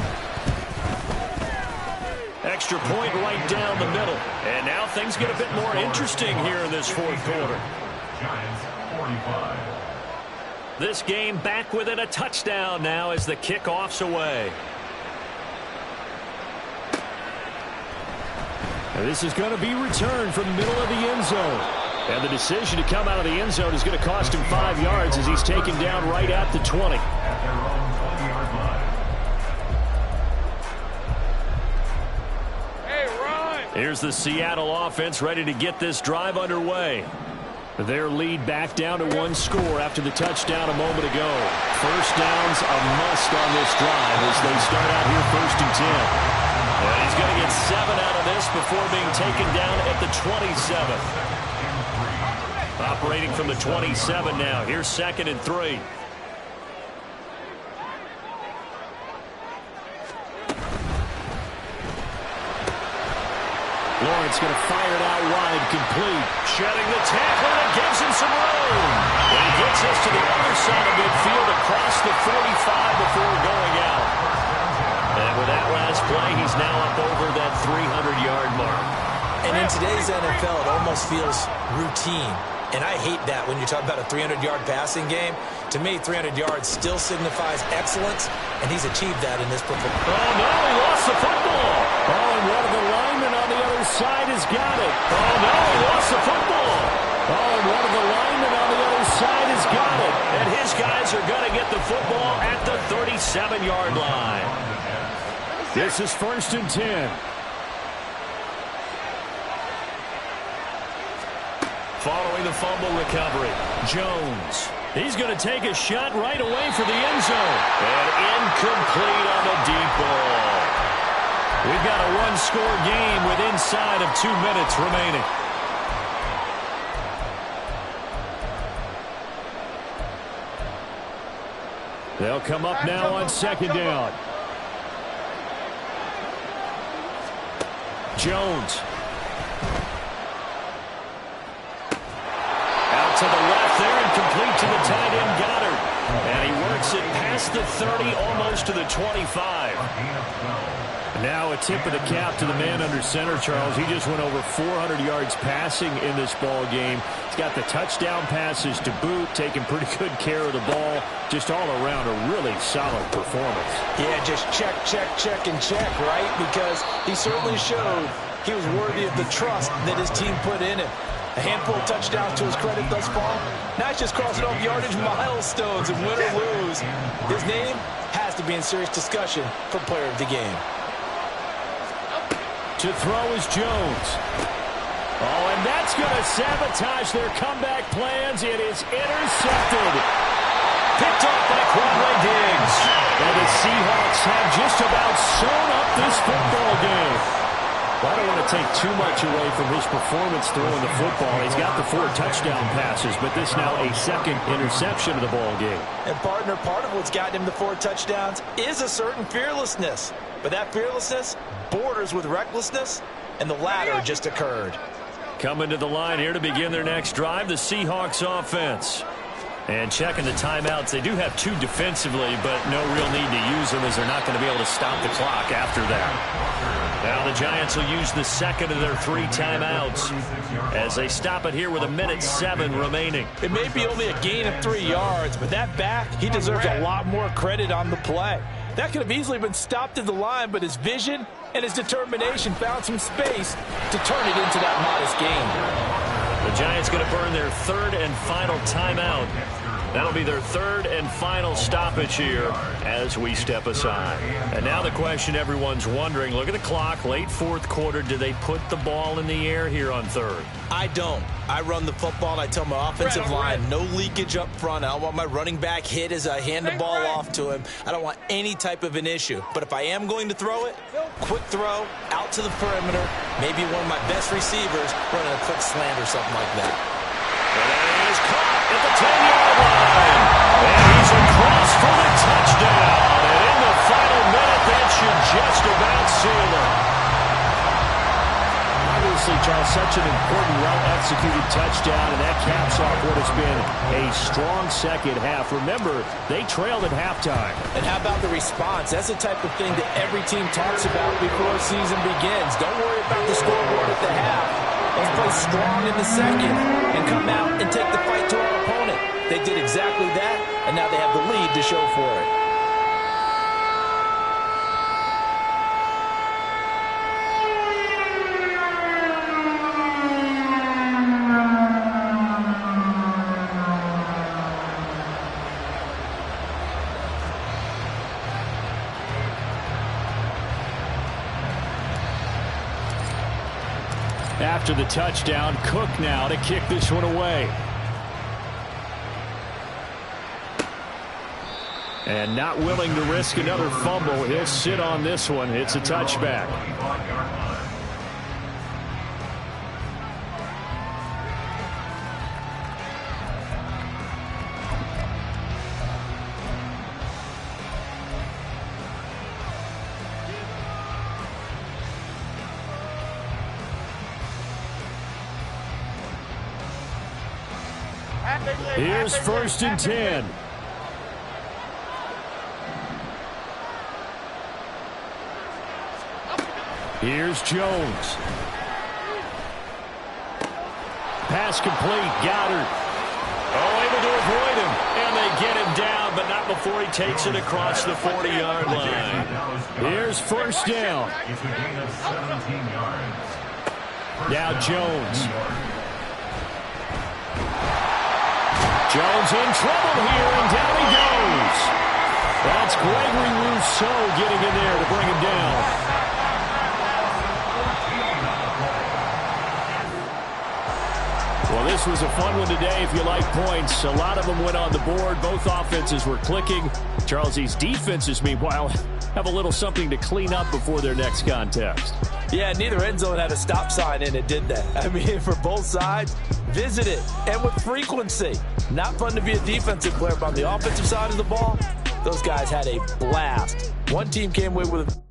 Extra point right down the middle. And now things get a bit more interesting here in this fourth quarter. Giants 45. This game back within a touchdown now as the kickoff's away. And this is going to be returned from the middle of the end zone. And the decision to come out of the end zone is going to cost him 5 yards as he's taken down right at the 20. At their own 20-yard line. Hey, run! Here's the Seattle offense ready to get this drive underway. Their lead back down to one score after the touchdown a moment ago. First down's a must on this drive as they start out here first and 10. And he's going to get 7 out of this before being taken down at the 27. Operating from the 27 now. Here's 2nd and 3. Lawrence going to fire it out wide, complete. Shedding the tackle, and it gives him some room. And he gets us to the other side of midfield across the 45 before going out. And with that last play, he's now up over that 300-yard mark. And in today's NFL, it almost feels routine. And I hate that when you talk about a 300-yard passing game. To me, 300 yards still signifies excellence, and he's achieved that in this performance. Oh, no, he lost the football. Oh, and one of the linemen on the other side has got it. Oh, no, he lost the football. Oh, and one of the linemen on the other side has got it. And his guys are going to get the football at the 37-yard line. This is 1st and 10. Following the fumble recovery, Jones. He's going to take a shot right away for the end zone. And incomplete on the deep ball. We've got a one-score game with inside of 2 minutes remaining. They'll come up now on 2nd down. Jones. Out to the left there and complete to the tight end Goddard. And he works it past the 30, almost to the 25. Now a tip of the cap to the man under center, Charles. He just went over 400 yards passing in this ball game. He's got the touchdown passes to boot, taking pretty good care of the ball. Just all around a really solid performance. Yeah, just check, and check, right? Because he certainly showed he was worthy of the trust that his team put in him. A handful of touchdowns to his credit thus far. Now he's just crossing off yardage milestones, and win or lose, his name has to be in serious discussion for player of the game. To throw is Jones. Oh, and that's going to sabotage their comeback plans. It is intercepted. Picked off by Quadray Diggs. And the Seahawks have just about sewn up this football game. Well, I don't want to take too much away from his performance throwing the football. He's got the 4 touchdown passes, but this now a 2nd interception of the ball game. And partner, part of what's gotten him the 4 touchdowns is a certain fearlessness. But that fearlessness borders with recklessness, and the latter just occurred. Coming to the line here to begin their next drive, the Seahawks offense. And checking the timeouts, they do have 2 defensively, but no real need to use them as they're not going to be able to stop the clock after that. Now the Giants will use the second of their 3 timeouts as they stop it here with 1:07 remaining. It may be only a gain of 3 yards, but that back, he deserves a lot more credit on the play. That could have easily been stopped at the line, but his vision and his determination found some space to turn it into that modest gain. The Giants going to burn their 3rd and final timeout. That'll be their 3rd and final stoppage here as we step aside. And now the question everyone's wondering, look at the clock, late 4th quarter, do they put the ball in the air here on 3rd? I don't. I run the football, and I tell my offensive line, no leakage up front. I don't want my running back hit as I hand the ball off to him. I don't want any type of an issue. But if I am going to throw it, quick throw, out to the perimeter, maybe one of my best receivers running a quick slant or something like that. And that is caught at the 10-yard line. And he's across for the touchdown. And in the final minute, that should just about seal it. Obviously, Charles, such an important, well-executed touchdown, and that caps off what has been a strong second half. Remember, they trailed at halftime. And how about the response? That's the type of thing that every team talks about before the season begins. Don't worry about the scoreboard at the half. Let's play strong in the second and come out and take the fight to our opponent. They did exactly that, and now they have the lead to show for it. After the touchdown, Cook now to kick this one away. And not willing to risk another fumble, he'll sit on this one. It's a touchback. Here's 1st and 10. Here's Jones. Pass complete. Goddard. Oh, able to avoid him. And they get him down, but not before he takes it across the 40-yard line. Here's 1st down. Now Jones. Jones in trouble here, and down he goes. That's Gregory Rousseau getting in there to bring him down. Well, this was a fun one today if you like points. A lot of them went on the board. Both offenses were clicking. Charles, these defenses, meanwhile, have a little something to clean up before their next contest. Yeah, neither end zone had a stop sign in it, did they? I mean, for both sides, visit it, and with frequency. Not fun to be a defensive player, but on the offensive side of the ball, those guys had a blast. One team came away with a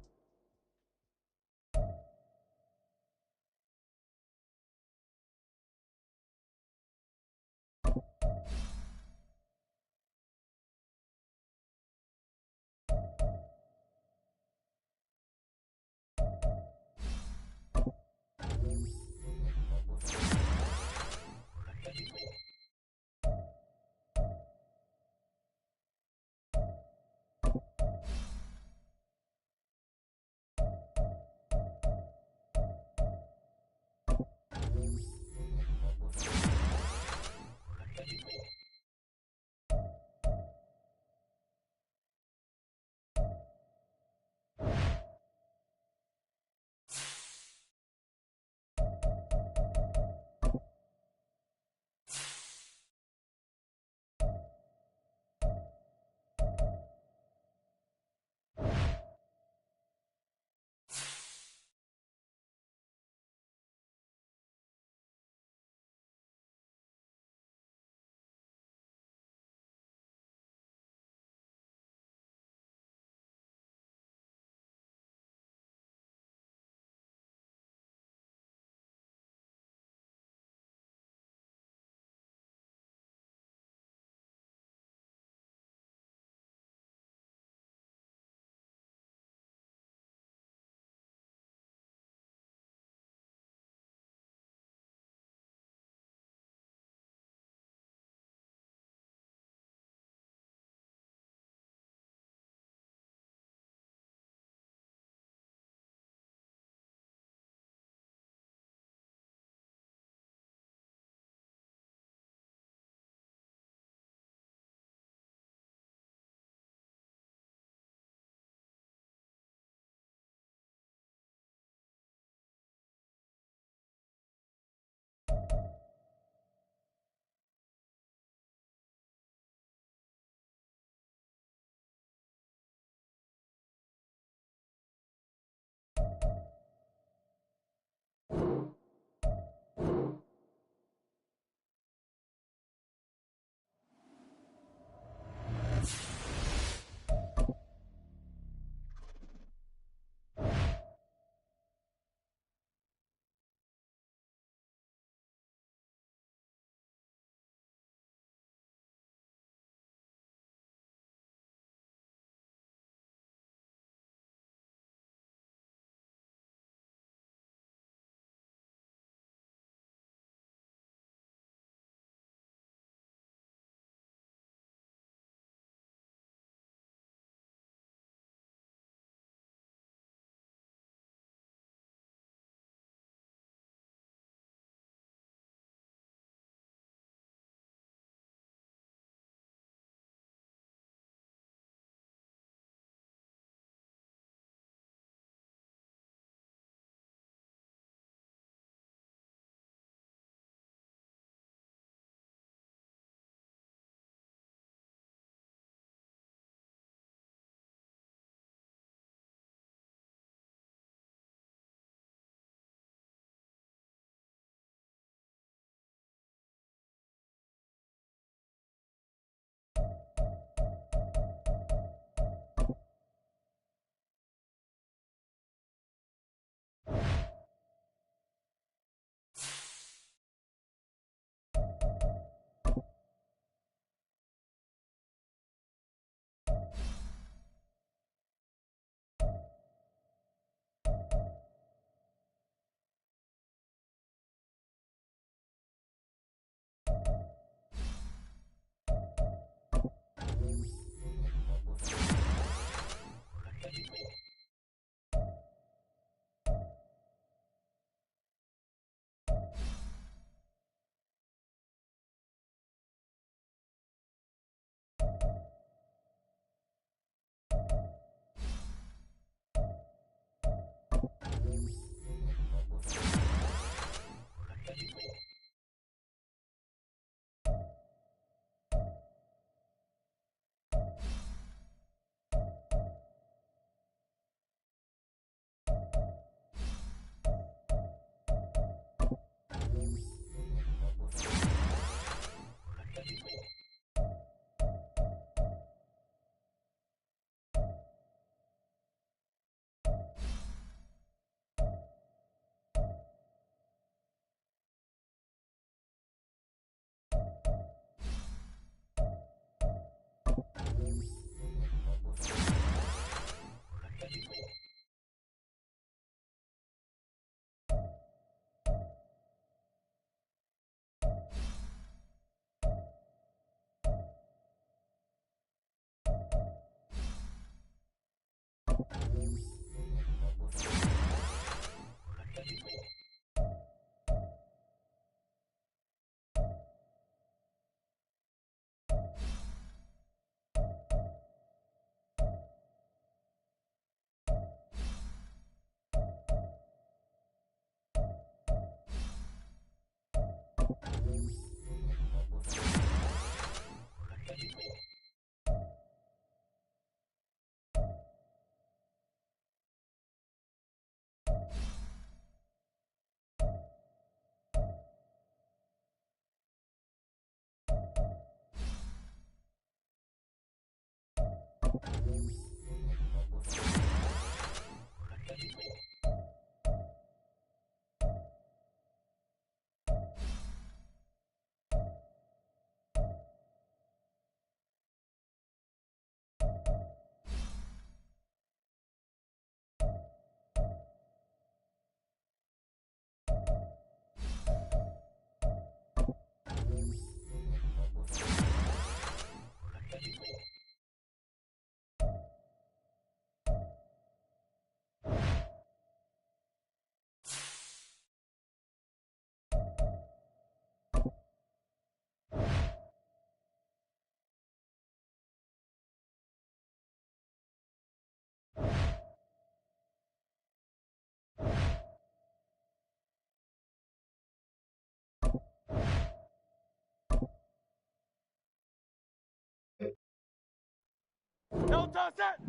touch it!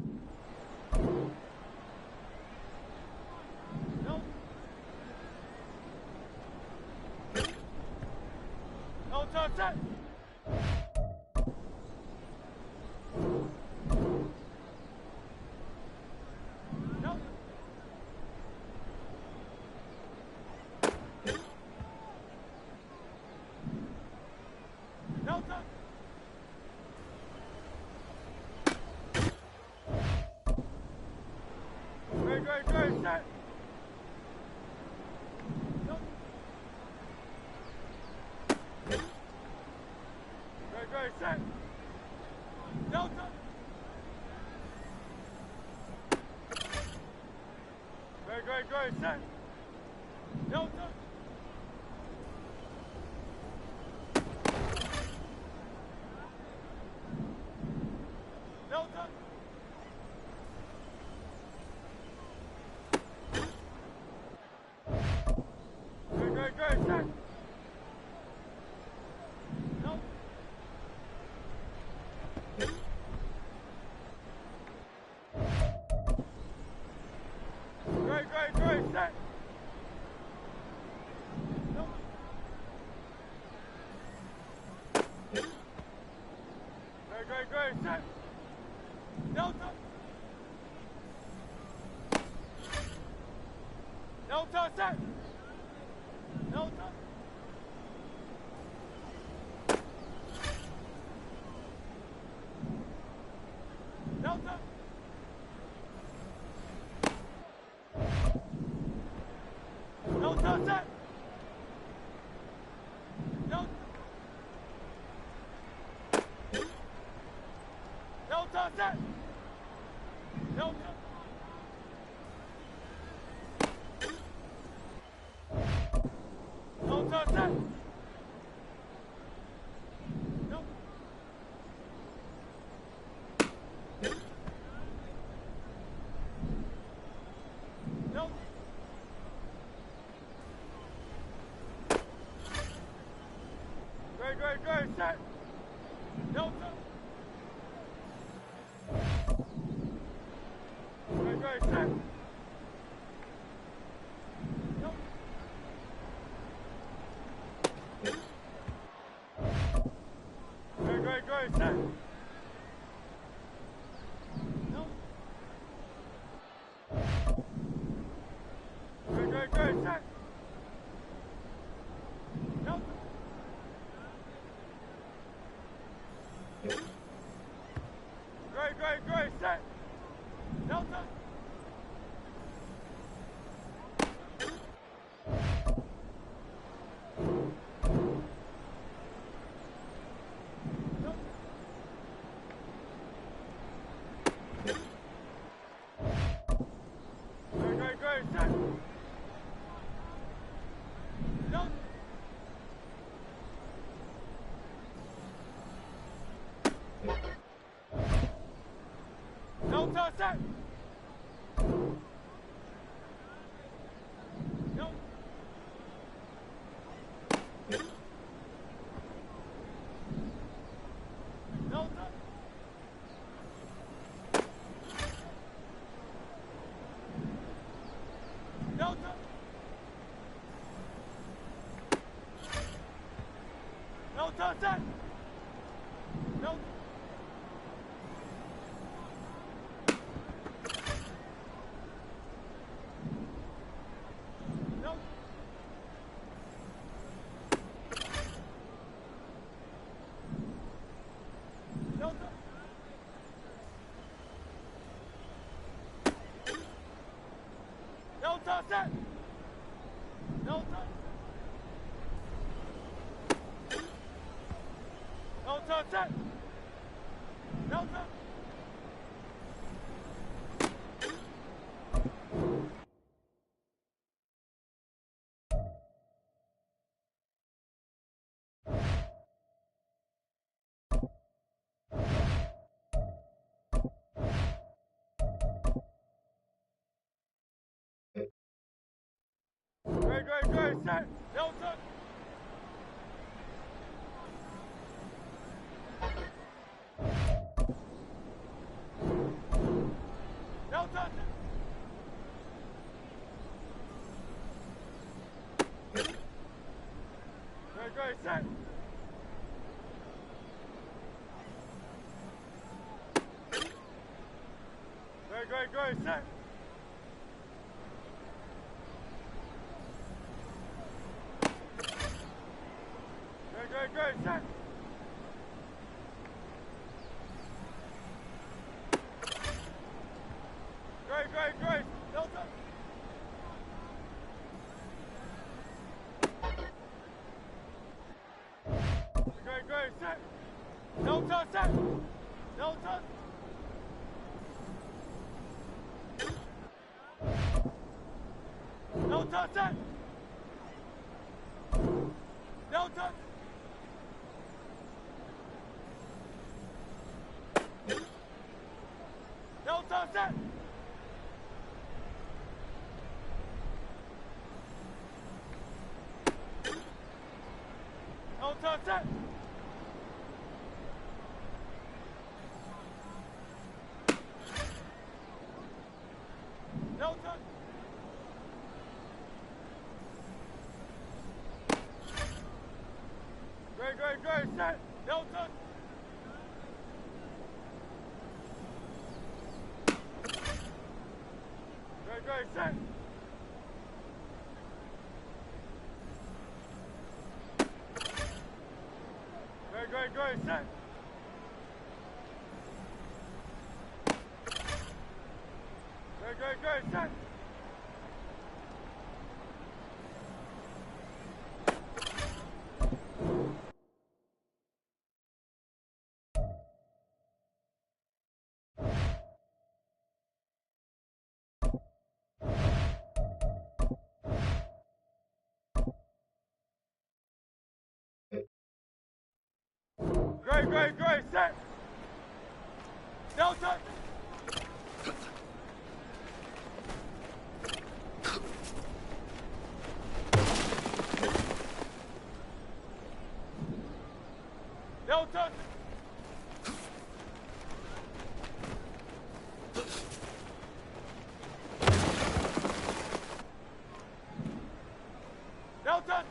No. No touch it! No. No touch! Great, set! No. Great, set! No touch! Great, set! No touch! No touch! Great, set! No. Great, set! No. Great, set! No touch! No touch, set! No touch! No touch! No touch, set! No. No touch, set! No touch! No touch, set! No. No. Great, set! No touch! Great, set! No. Great, set! No. Great, set! No. Great, set! No touch! No. Great, set! No. No touch, set! No. No touch! No touch! No touch, set! No. No. No touch! No touch, set! No touch! No touch, set! No touch! Great, set! No touch! set. Great, set. Great. Delta. Great, set. Delta, set. Delta. Delta, set. Delta. Delta, set. Delta, set. Delta. Great, set. Delta. Great, set. Great, set. Great, set. Great, set. Delta. Delta. Delta.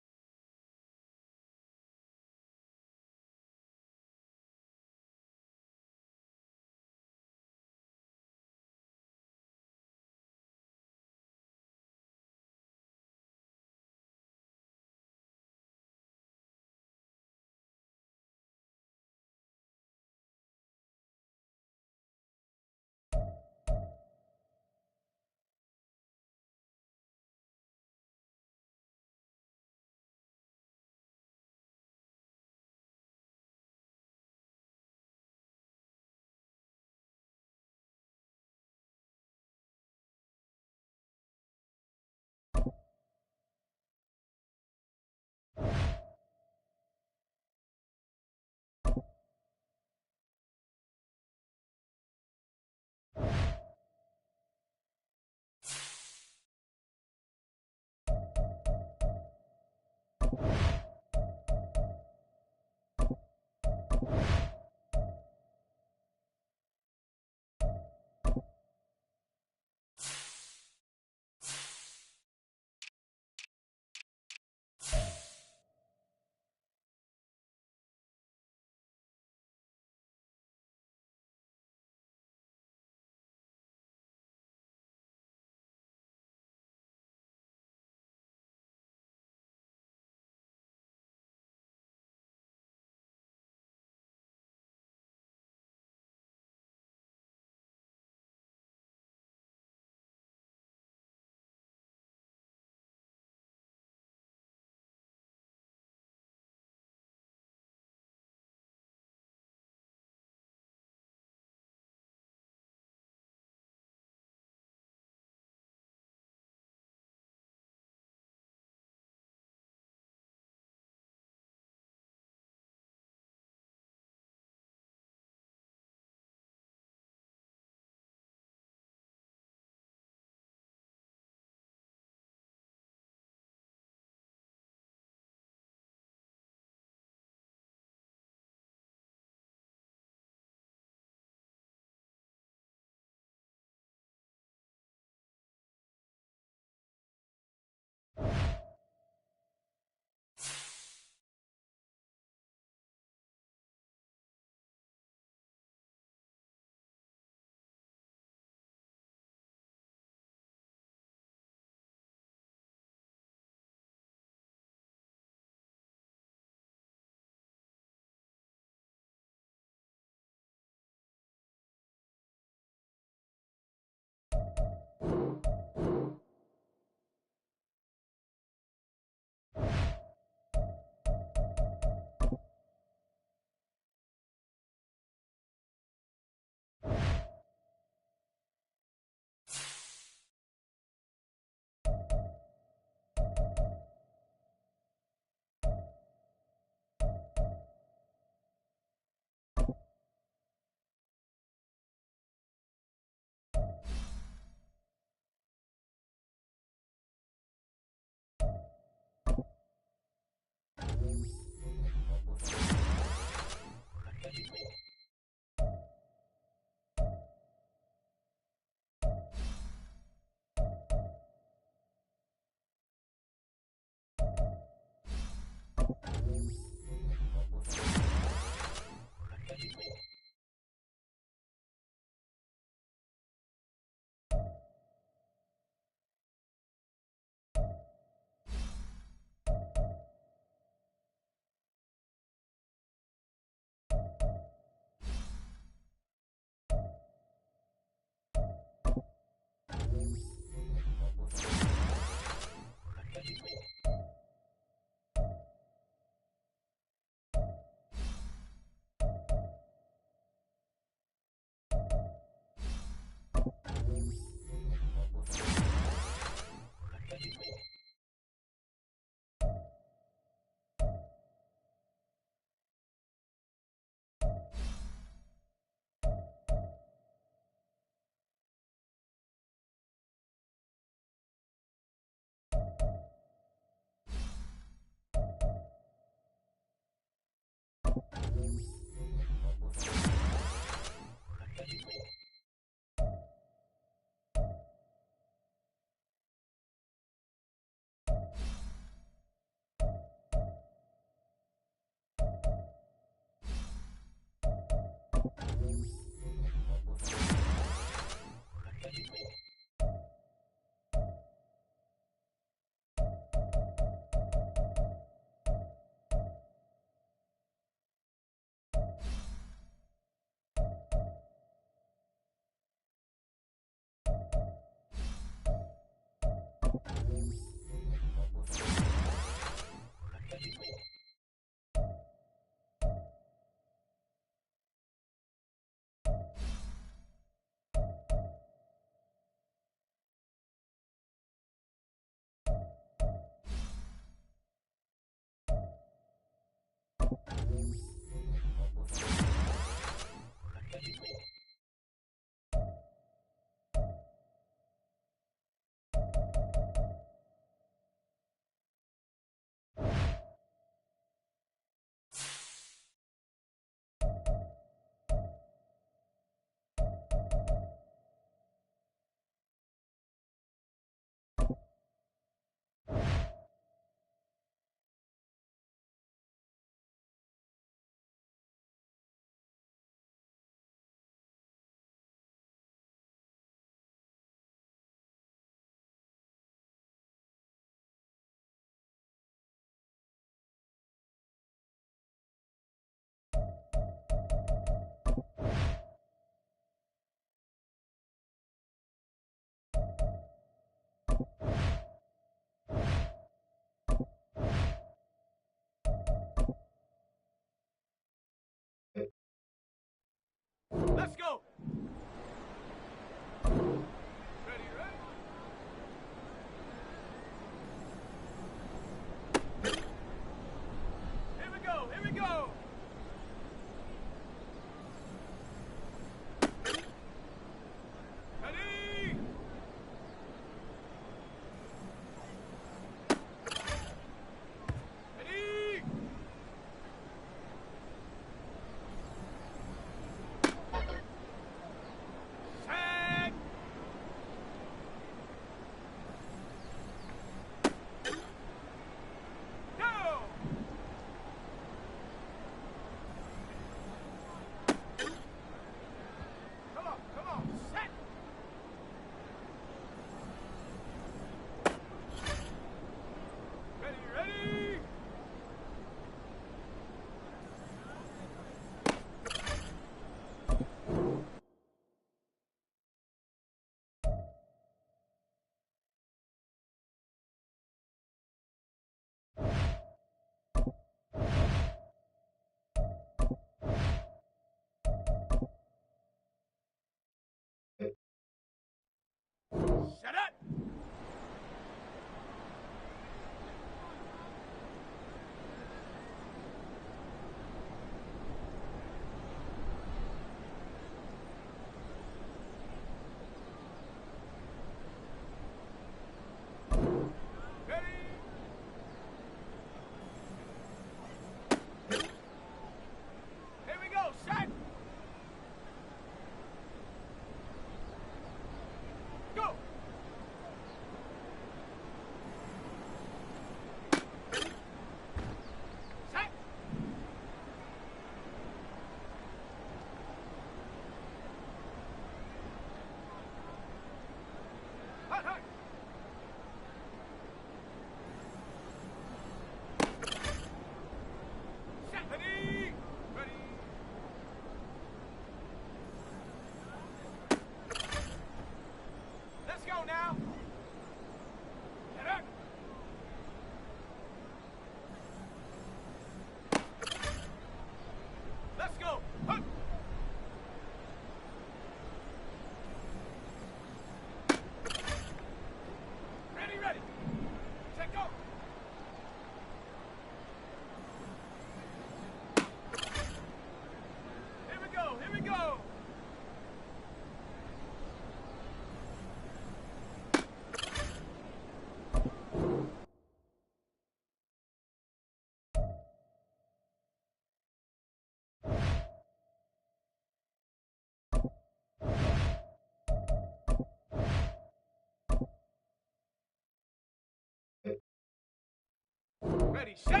Ready, set.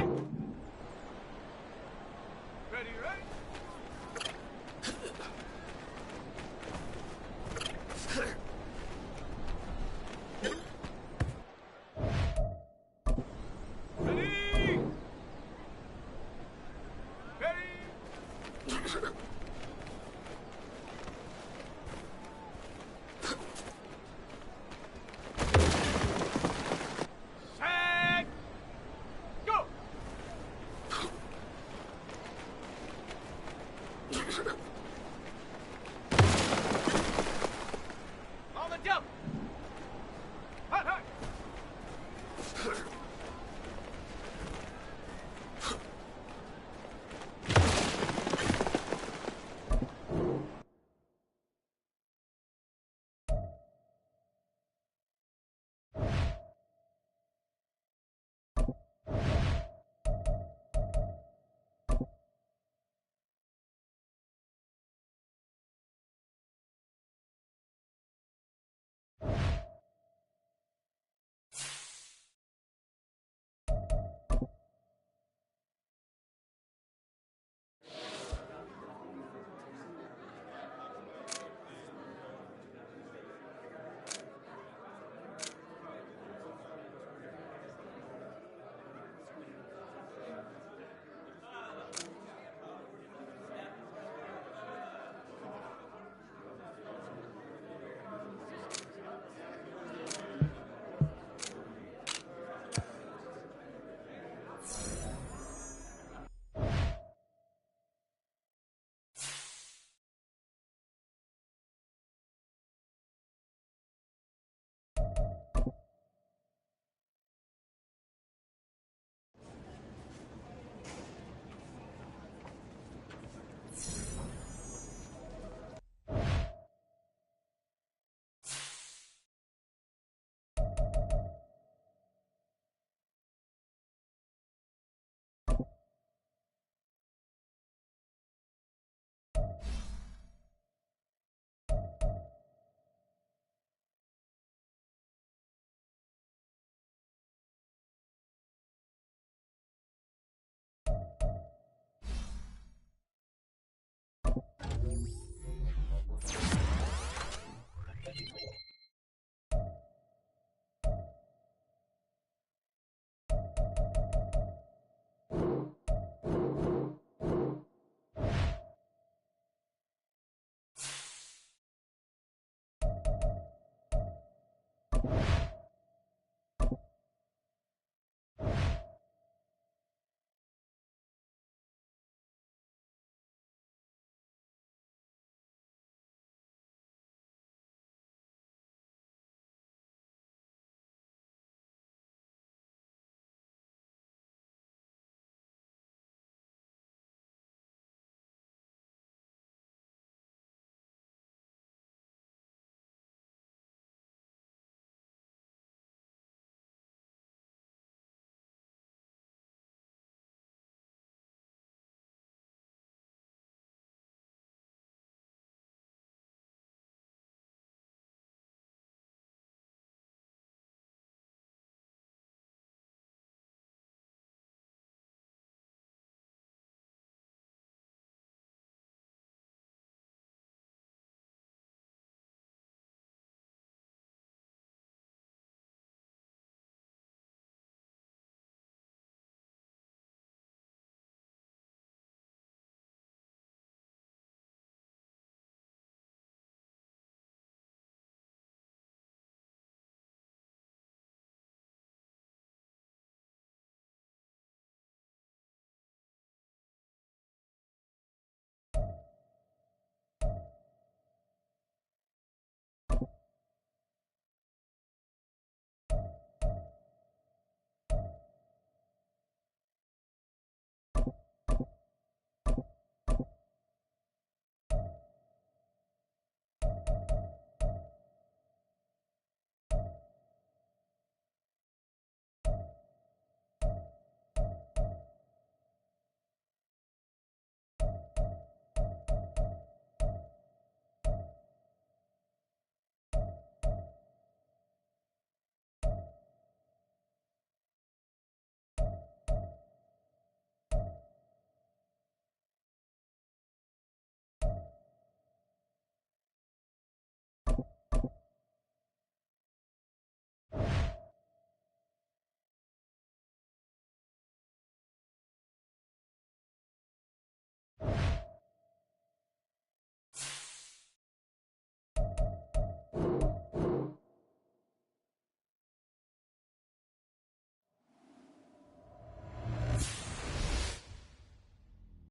Ready, right?